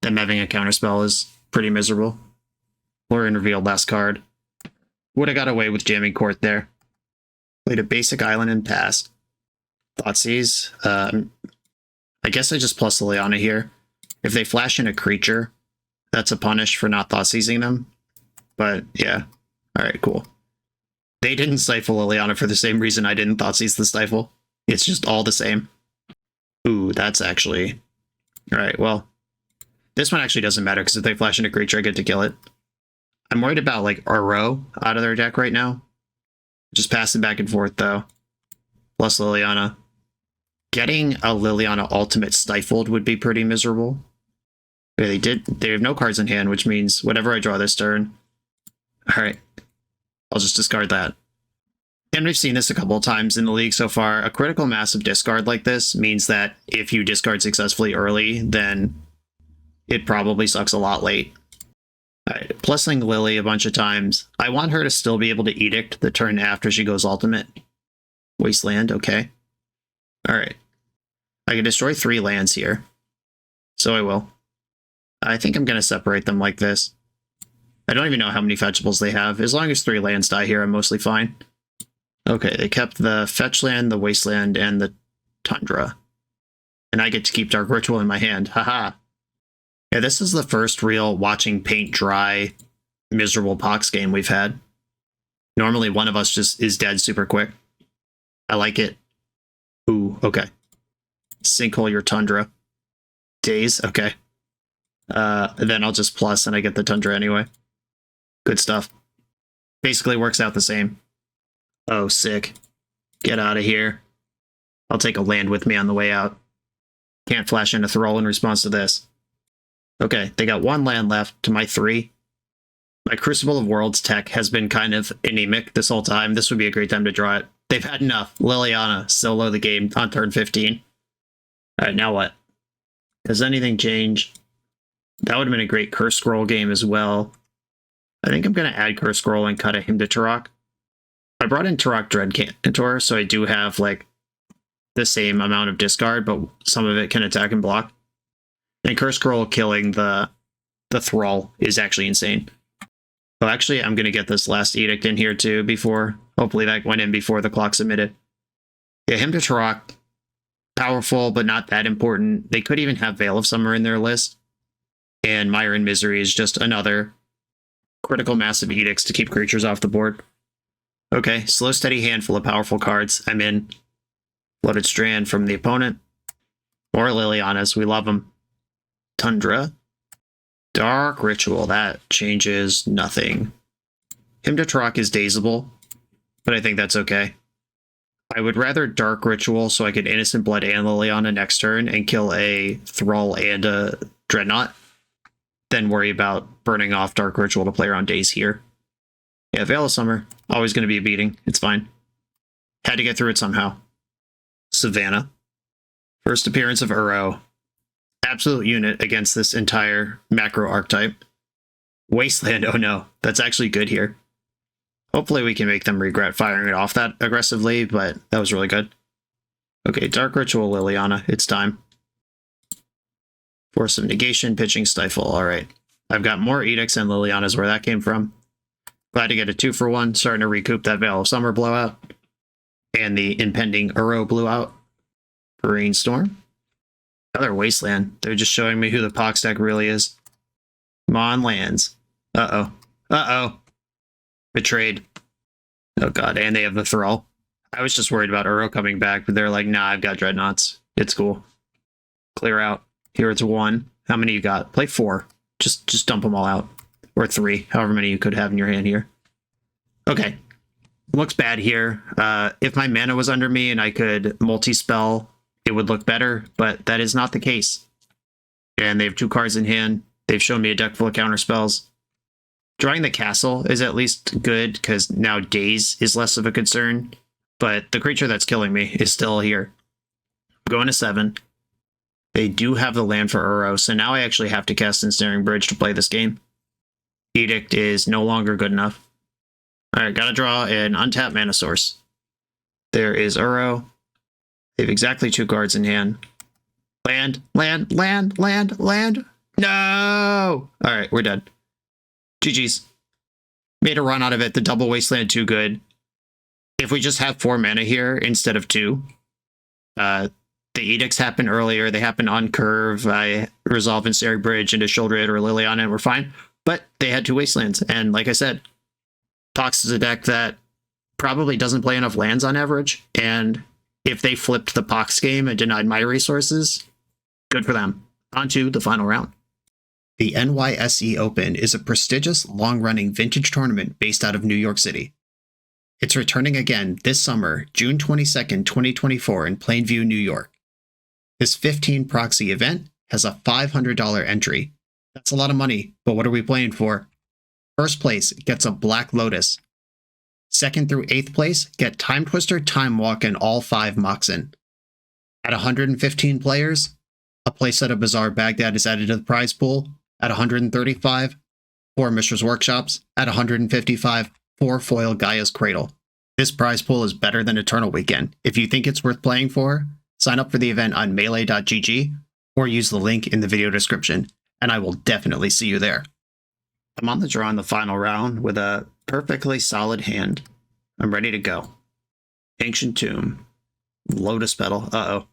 them having a counterspell is pretty miserable. Lorien revealed last card. Would have got away with jamming Court there. Played a basic island and passed. Thoughtseize. I guess I just plus Liliana here. If they flash in a creature, that's a punish for not Thoughtseizing them. But yeah. Alright, cool. They didn't stifle Liliana for the same reason I didn't Thoughtseize the stifle. It's just all the same. Ooh, that's actually... Alright, well. This one actually doesn't matter, because if they flash in a creature, I get to kill it. I'm worried about, like, Aro out of their deck right now. Just passing back and forth, though. Plus Liliana. Getting a Liliana ultimate stifled would be pretty miserable. They have no cards in hand, which means whatever I draw this turn. All right. I'll just discard that. And we've seen this a couple of times in the league so far. A critical mass of discard like this means that if you discard successfully early, then it probably sucks a lot late. All right, plusing Lily a bunch of times. I want her to still be able to Edict the turn after she goes ultimate. Wasteland, okay. All right. I can destroy 3 lands here. So I will. I think I'm going to separate them like this. I don't even know how many fetchables they have. As long as 3 lands die here, I'm mostly fine. Okay, they kept the fetch land, the wasteland, and the tundra. And I get to keep Dark Ritual in my hand. Haha. Yeah, this is the first real watching paint dry, miserable Pox game we've had. Normally one of us just is dead super quick. I like it. Ooh, okay. Sinkhole your tundra. Days, okay. Then I'll just plus and I get the tundra anyway. Good stuff. Basically works out the same. Oh, sick. Get out of here. I'll take a land with me on the way out. Can't flash into Thrall in response to this. Okay, they got 1 land left to my 3. My Crucible of Worlds tech has been kind of anemic this whole time. This would be a great time to draw it. They've had enough. Liliana solo the game on turn 15. Alright, now what? Does anything change? That would have been a great Curse Scroll game as well. I think I'm going to add Curse Scroll and cut a Hymn to Turok. I brought in Turok Dreadcantor, so I do have, like, the same amount of discard, but some of it can attack and block. And Curse Scroll killing the Thrall is actually insane. Oh, actually, I'm going to get this last Edict in here, too, before... Hopefully that went in before the clock submitted. Yeah, Hymn to Turok, powerful, but not that important. They could even have Veil of Summer in their list. And Mire in Misery is just another critical massive edicts to keep creatures off the board. Okay, slow, steady handful of powerful cards. I'm in. Floated Strand from the opponent. Or Liliana's, we love them. Tundra. Dark Ritual, that changes nothing. Hymn to Turok is dazeable, but I think that's okay. I would rather Dark Ritual so I could Innocent Blood and Liliana next turn and kill a Thrall and a Dreadnought than worry about burning off Dark Ritual to play around Daze here. Yeah, Veil of Summer, always going to be a beating. It's fine. Had to get through it somehow. Savannah. First appearance of Uro. Absolute unit against this entire macro archetype. Wasteland, oh no, that's actually good here. Hopefully we can make them regret firing it off that aggressively, but that was really good. Okay, Dark Ritual Liliana, it's time. Force of Negation, Pitching Stifle, alright. I've got more Edicts than Liliana's where that came from. Glad to get a 2-for-1, starting to recoup that Veil of Summer blowout. And the impending Uro blowout. Brainstorm. Another Wasteland. They're just showing me who the Pox deck really is. Come on, lands. Uh-oh. Uh-oh. Betrayed. Oh god, and they have the Thrall. I was just worried about Uro coming back, but they're like, nah, I've got Dreadnoughts. It's cool. Clear out. Here it's 1. How many you got? Play 4. Just dump them all out. Or 3, however many you could have in your hand here. Okay. Looks bad here. If my mana was under me and I could multi-spell, it would look better, but that is not the case. And they have 2 cards in hand. They've shown me a deck full of counter spells. Drawing the castle is at least good, because now Daze is less of a concern, but the creature that's killing me is still here. I'm going to 7. They do have the land for Uro, so now I actually have to cast Ensnaring Bridge to play this game. Edict is no longer good enough. Alright, gotta draw an untapped mana source. There is Uro. They have exactly 2 cards in hand. Land, land, land, land, land. No! Alright, we're dead. GG's. Made a run out of it. The double Wasteland too good. If we just have 4 mana here instead of 2, the Edicts happen earlier. They happen on curve. I resolve Ensnaring Bridge into Shieldred or Liliana and we're fine. But they had 2 Wastelands. And like I said, Pox is a deck that probably doesn't play enough lands on average. And if they flipped the Pox game and denied my resources, good for them. On to the final round. The NYSE Open is a prestigious, long-running vintage tournament based out of New York City. It's returning again this summer, June 22nd, 2024 in Plainview, New York. This 15 proxy event has a $500 entry, That's a lot of money, but what are we playing for? First place gets a Black Lotus. Second through 8th place get Time Twister, Time Walk, and all 5 Moxen. At 115 players, a playset of Bizarre Baghdad is added to the prize pool. At 135, 4 Mishra's Workshops. At 155, 4 Foil Gaia's Cradle. This prize pool is better than Eternal Weekend. If you think it's worth playing for, sign up for the event on melee.gg or use the link in the video description, and I will definitely see you there. I'm on the draw in the final round with a perfectly solid hand. I'm ready to go. Ancient Tomb. Lotus Petal. Uh-oh.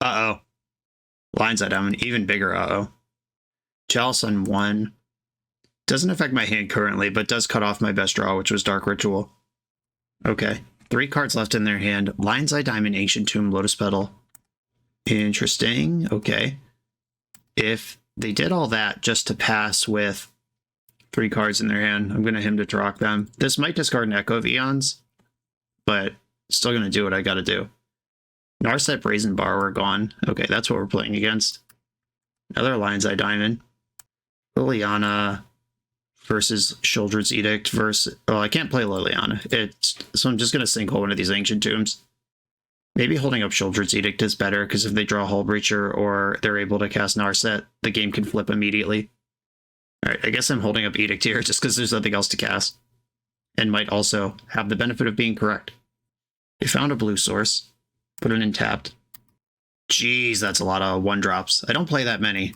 Uh-oh. Lines that down, even bigger uh-oh. Chalice on 1. Doesn't affect my hand currently, but does cut off my best draw, which was Dark Ritual. Okay. 3 cards left in their hand. Lion's Eye Diamond, Ancient Tomb, Lotus Petal. Interesting. Okay. If they did all that just to pass with 3 cards in their hand, I'm going to him to rock them. This might discard an Echo of Eons, but still going to do what I got to do. Narset, Brazen Borrower gone. Okay, that's what we're playing against. Another Lion's Eye Diamond. Liliana versus Sheoldred's Edict versus... Well, I can't play Liliana. So I'm just going to Sinkhole one of these Ancient Tombs. Maybe holding up Sheoldred's Edict is better, because if they draw Hull Breacher or they're able to cast Narset, the game can flip immediately. Alright, I guess I'm holding up Edict here, just because there's nothing else to cast. And might also have the benefit of being correct. They found a blue source. Put it in tapped. Jeez, that's a lot of 1-drops. I don't play that many.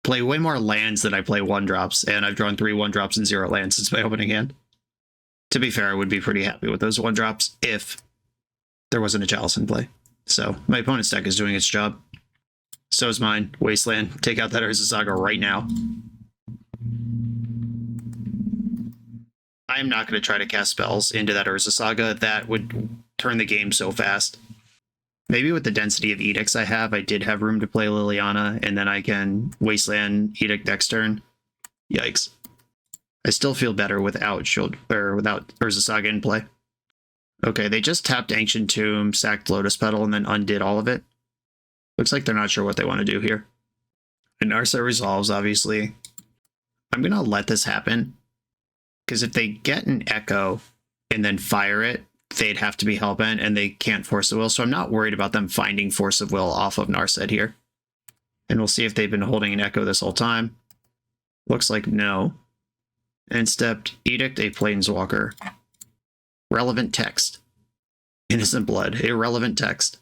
Play way more lands than I play 1-drops, and I've drawn 3 1-drops and 0 lands since my opening hand. To be fair, I would be pretty happy with those 1-drops if there wasn't a Chalice in play. So, my opponent's deck is doing its job. So is mine. Wasteland. Take out that Urza Saga right now. I am not going to try to cast spells into that Urza Saga. That would turn the game so fast. Maybe with the density of edicts I have, I did have room to play Liliana, and then I can Wasteland Edict next turn. Yikes. I still feel better without without Urza Saga in play. Okay, they just tapped Ancient Tomb, sacked Lotus Petal, and then undid all of it. Looks like they're not sure what they want to do here. And Narset resolves, obviously. I'm going to let this happen, because if they get an Echo and then fire it, they'd have to be Hellbent, and they can't Force of Will, so I'm not worried about them finding Force of Will off of Narset here. And we'll see if they've been holding an Echo this whole time. Looks like no. And stepped Edict, a Planeswalker. Relevant text. Innocent Blood, irrelevant text.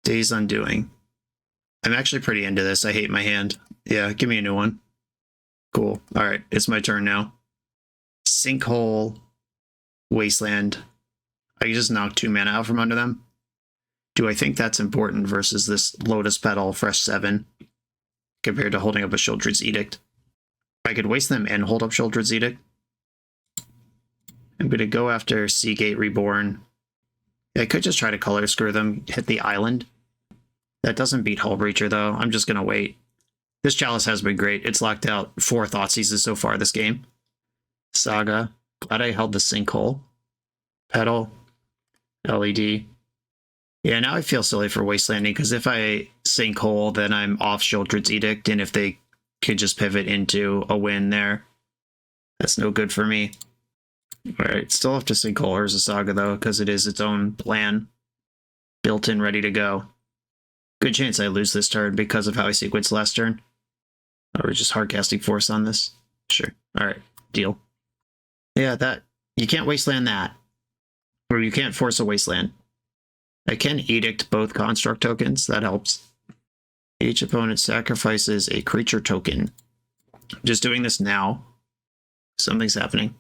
Days Undoing. I'm actually pretty into this. I hate my hand. Yeah, give me a new one. Cool. Alright, it's my turn now. Sinkhole. Wasteland. I can just knock 2 mana out from under them. Do I think that's important versus this Lotus Petal Fresh 7 compared to holding up a Sheoldred's Edict? I could waste them and hold up Sheoldred's Edict. I'm going to go after Seagate Reborn. I could just try to color screw them, hit the island. That doesn't beat Hull Breacher though. I'm just going to wait. This Chalice has been great. It's locked out 4 Thoughtseizes so far this game. Saga. Glad I held the Sinkhole. Petal. LED. Yeah, now I feel silly for Wastelanding, because if I Sinkhole, then I'm off Sheoldred's Edict, and if they could just pivot into a win there, that's no good for me. Alright, still have to Sinkhole Urza Saga, though, because it is its own plan. Built in, ready to go. Good chance I lose this turn because of how I sequenced last turn. Or just hardcasting Force on this? Sure. Alright, deal. Yeah, that... You can't Wasteland that. Or you can't force a Wasteland. I can Edict both Construct tokens. That helps. Each opponent sacrifices a creature token. I'm just doing this now. Something's happening.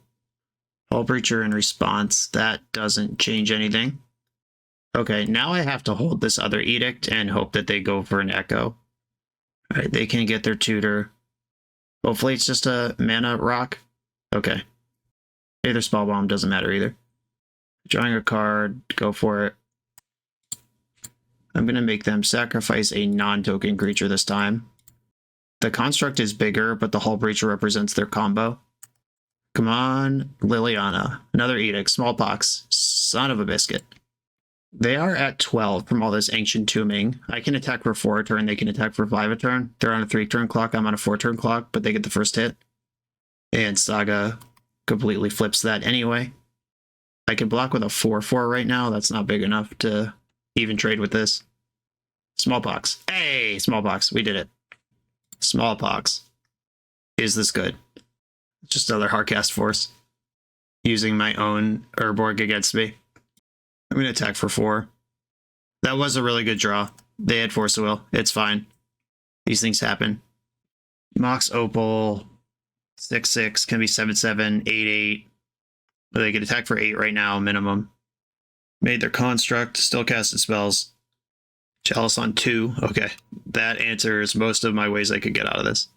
Hull Breacher in response. That doesn't change anything. Okay, now I have to hold this other Edict and hope that they go for an Echo. Alright, they can get their tutor. Hopefully it's just a mana rock. Okay. Either Spell Bomb doesn't matter either. Drawing a card, go for it. I'm going to make them sacrifice a non-token creature this time. The construct is bigger, but the Hull Breacher represents their combo. Come on, Liliana. Another Edict. Smallpox. Son of a biscuit. They are at 12 from all this ancient tombing. I can attack for 4 a turn. They can attack for 5 a turn. They're on a 3-turn clock. I'm on a 4-turn clock, but they get the first hit. And Saga completely flips that anyway. I can block with a 4/4 right now. That's not big enough to even trade with this. Smallpox. Hey, Smallpox. We did it. Smallpox. Is this good? Just another Hardcast Force. Using my own Urborg against me. I'm going to attack for 4. That was a really good draw. They had Force of Will. It's fine. These things happen. Mox Opal. 6/6 can be 7/7, 8/8. But they can attack for 8 right now, minimum. Made their construct, still casted spells. Chalice on 2. Okay. That answers most of my ways I could get out of this.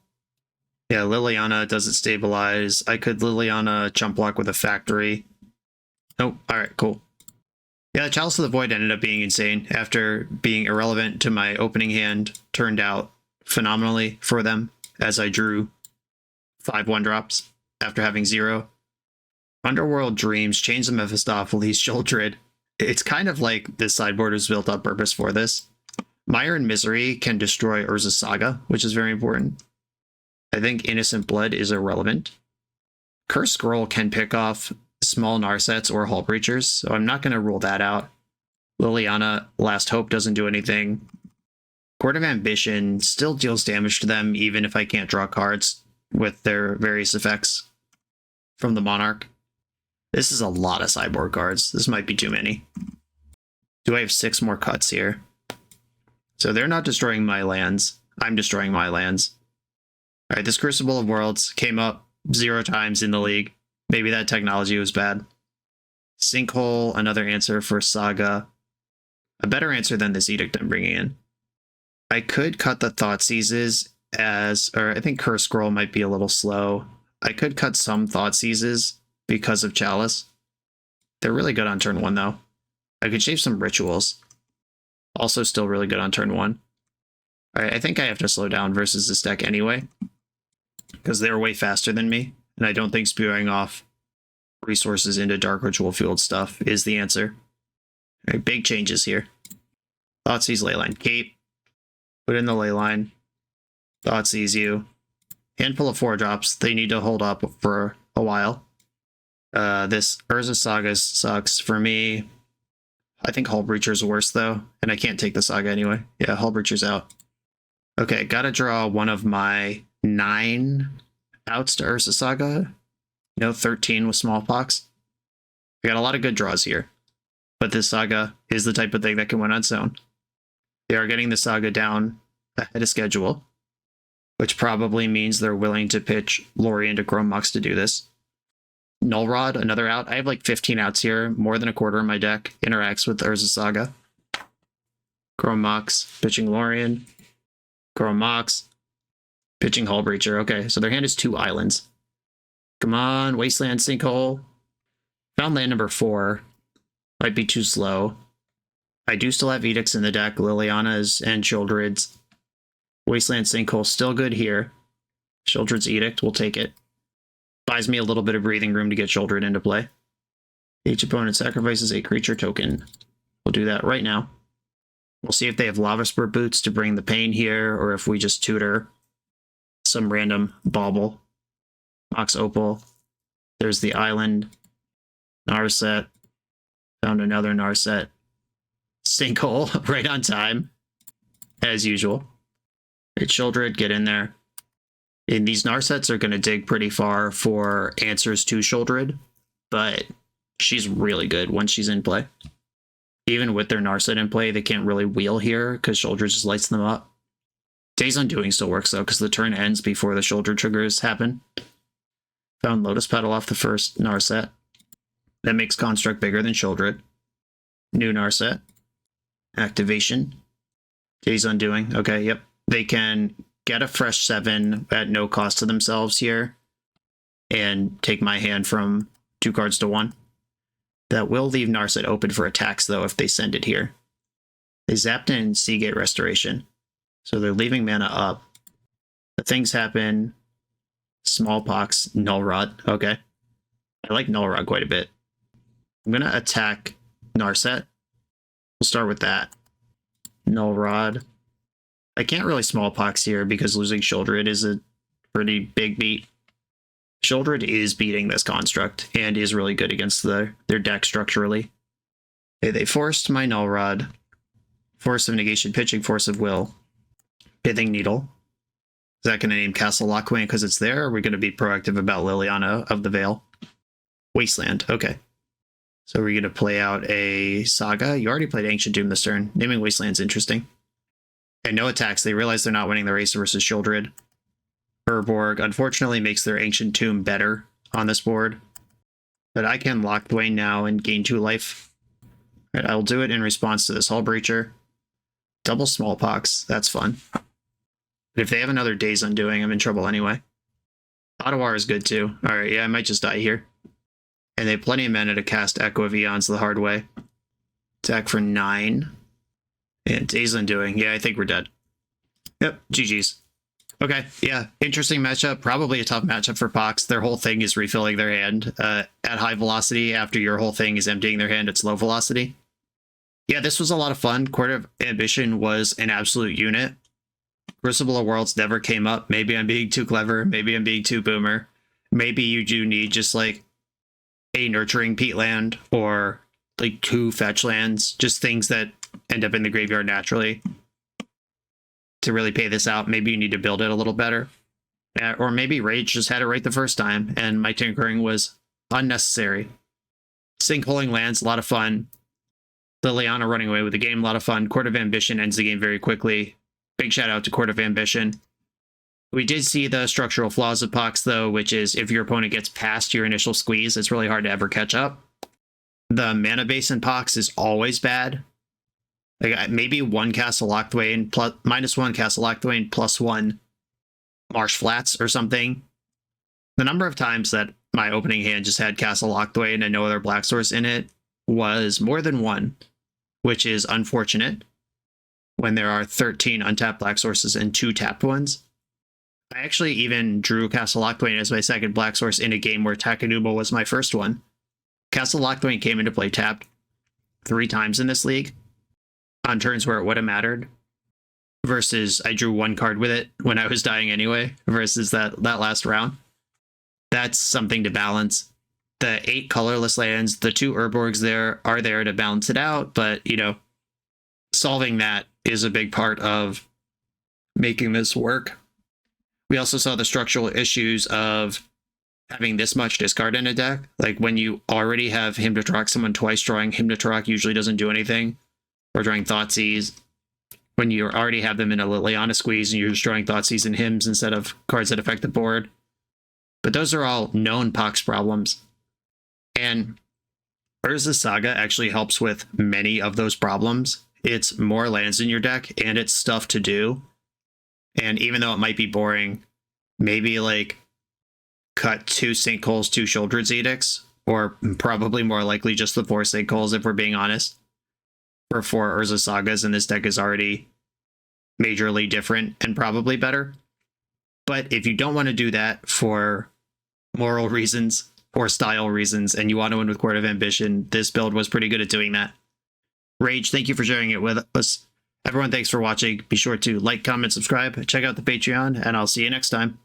Yeah, Liliana doesn't stabilize. I could Liliana jump block with a factory. Oh, alright, cool. Yeah, the Chalice of the Void ended up being insane. After being irrelevant to my opening hand, turned out phenomenally for them as I drew 5 1-drops after having 0. Underworld Dreams, Chains of Mephistopheles, Sheoldred. It's kind of like this sideboard was built on purpose for this. Mire and Misery can destroy Urza's Saga, which is very important. I think Innocent Blood is irrelevant. Cursed Scroll can pick off small Narsets or Hull Breachers, so I'm not going to rule that out. Liliana, Last Hope doesn't do anything. Court of Ambition still deals damage to them, even if I can't draw cards with their various effects from the Monarch. This is a lot of sideboard cards. This might be too many. Do I have 6 more cuts here? So they're not destroying my lands. I'm destroying my lands. Alright, this Crucible of Worlds came up 0 times in the league. Maybe that technology was bad. Sinkhole, another answer for Saga. A better answer than this Edict I'm bringing in. I could cut the Thoughtseizes as, or I think Curse Scroll might be a little slow. I could cut some Thoughtseizes because of Chalice. They're really good on turn 1 though. I could shave some Rituals. Also still really good on turn 1. Alright, I think I have to slow down versus this deck anyway, because they're way faster than me, and I don't think spewing off resources into Dark Ritual fueled stuff is the answer. Alright, big changes here. Thoughtseize Leyline. Cape. Put in the Leyline. Thoughtseize you. Handful of 4-drops. They need to hold up for a while. This Urza Saga sucks for me. I think Hull Breacher's worse though, and I can't take the Saga anyway. Yeah, Hull Breacher's out. Okay, gotta draw one of my 9 outs to Urza Saga. 13 with Smallpox. I got a lot of good draws here, but this Saga is the type of thing that can win on its own. They are getting the Saga down ahead of schedule, which probably means they're willing to pitch Lorien to Chrome Mox to do this. Null Rod, another out. I have like 15 outs here. More than a quarter of my deck interacts with Urza Saga. Chrome Mox, pitching Lorien. Chrome Mox, pitching Hull Breacher. Okay, so their hand is 2 islands. Come on, Wasteland Sinkhole. Found land number 4. Might be too slow. I do still have Edicts in the deck, Liliana's and Sheoldred's. Wasteland Sinkhole still good here. Sheoldred's Edict, we'll take it. Buys me a little bit of breathing room to get Sheoldred into play. Each opponent sacrifices a creature token. We'll do that right now. We'll see if they have Lava Spurt Boots to bring the pain here, or if we just tutor some random bauble. Mox Opal. There's the island. Narset. Found another Narset. Sinkhole, right on time. As usual. Right, Sheoldred, get in there. And these Narsets are going to dig pretty far for answers to Sheoldred, but she's really good once she's in play. Even with their Narset in play, they can't really wheel here because Sheoldred just lights them up. Days Undoing still works though, because the turn ends before the Sheoldred triggers happen. Found Lotus Petal off the first Narset. That makes Construct bigger than Sheoldred. New Narset. Activation. Days Undoing. Okay, yep. They can get a fresh 7 at no cost to themselves here and take my hand from 2 cards to 1. That will leave Narset open for attacks, though, if they send it here. They zapped in Seagate Restoration, so they're leaving mana up. The things happen. Smallpox, Null Rod. Okay. I like Null Rod quite a bit. I'm going to attack Narset We'll start with that. Null Rod. I can't really smallpox here because losing Shieldred is a pretty big beat. Shieldred is beating this construct and is really good against their deck structurally. Okay, they forced my Null Rod. Force of Negation, Pitching Force of Will. Pithing Needle. Is that going to name Castle Lockwain because it's there? Or are we going to be proactive about Liliana of the Veil? Wasteland, okay. So we're going to play out a Saga. You already played Ancient Doom this turn. Naming Wasteland's interesting. And no attacks. They realize they're not winning the race versus Shieldred. Urborg, unfortunately, makes their Ancient Tomb better on this board. But I can lock Dwayne now and gain 2 life. All right, I'll do it in response to this Hull Breacher. Double Smallpox. That's fun. But if they have another Days Undoing, I'm in trouble anyway. Ottawa is good too. All right, yeah, I might just die here. And they have plenty of mana to cast Echo of Eons the hard way. Attack for 9. And Days Undoing. Yeah, I think we're dead. Yep, GG's. Okay, yeah, interesting matchup. Probably a tough matchup for Pox. Their whole thing is refilling their hand at high velocity after your whole thing is emptying their hand at slow velocity. Yeah, this was a lot of fun. Court of Ambition was an absolute unit. Crucible of Worlds never came up. Maybe I'm being too clever. Maybe I'm being too boomer. Maybe you do need just like a nurturing peatland or like 2 fetch lands, just things that end up in the graveyard naturally. To really pay this out, maybe you need to build it a little better. Or maybe Rage just had it right the first time, and my tinkering was unnecessary. Sinkholing lands, a lot of fun. Liliana running away with the game, a lot of fun. Court of Ambition ends the game very quickly. Big shout out to Court of Ambition. We did see the structural flaws of Pox, though, which is if your opponent gets past your initial squeeze, it's really hard to ever catch up. The mana base in Pox is always bad. Like maybe 1 Castle Lockthwain plus -1 Castle Lockthwain +1 Marsh Flats or something. The number of times that my opening hand just had Castle Lockthwain and no other black source in it was more than 1, which is unfortunate when there are 13 untapped black sources and 2 tapped ones. I actually even drew Castle Lockthwain as my second black source in a game where Takenuma was my first one. Castle Lockthwain came into play tapped 3 times in this league on turns where it would have mattered, versus I drew 1 card with it when I was dying anyway, versus that last round. That's something to balance. The 8 colorless lands, the 2 Urborgs there are there to balance it out, but, you know, solving that is a big part of making this work. We also saw the structural issues of having this much discard in a deck. Like when you already have Hymn to Tarok someone twice, drawing Hymn to Tarok usually doesn't do anything. Or drawing Thoughtseize. When you already have them in a Liliana squeeze and you're just drawing Thoughtseize and Hymns instead of cards that affect the board. But those are all known Pox problems. And Urza's Saga actually helps with many of those problems. It's more lands in your deck and it's stuff to do. And even though it might be boring, maybe like cut 2 Sinkholes, 2 Shouldred's Edicts, or probably more likely just the 4 Sinkholes if we're being honest. For 4 Urza Sagas, and this deck is already majorly different and probably better. But if you don't want to do that for moral reasons or style reasons, and you want to win with Court of Ambition, this build was pretty good at doing that. Rage, thank you for sharing it with us. Everyone, thanks for watching. Be sure to like, comment, subscribe, check out the Patreon, and I'll see you next time.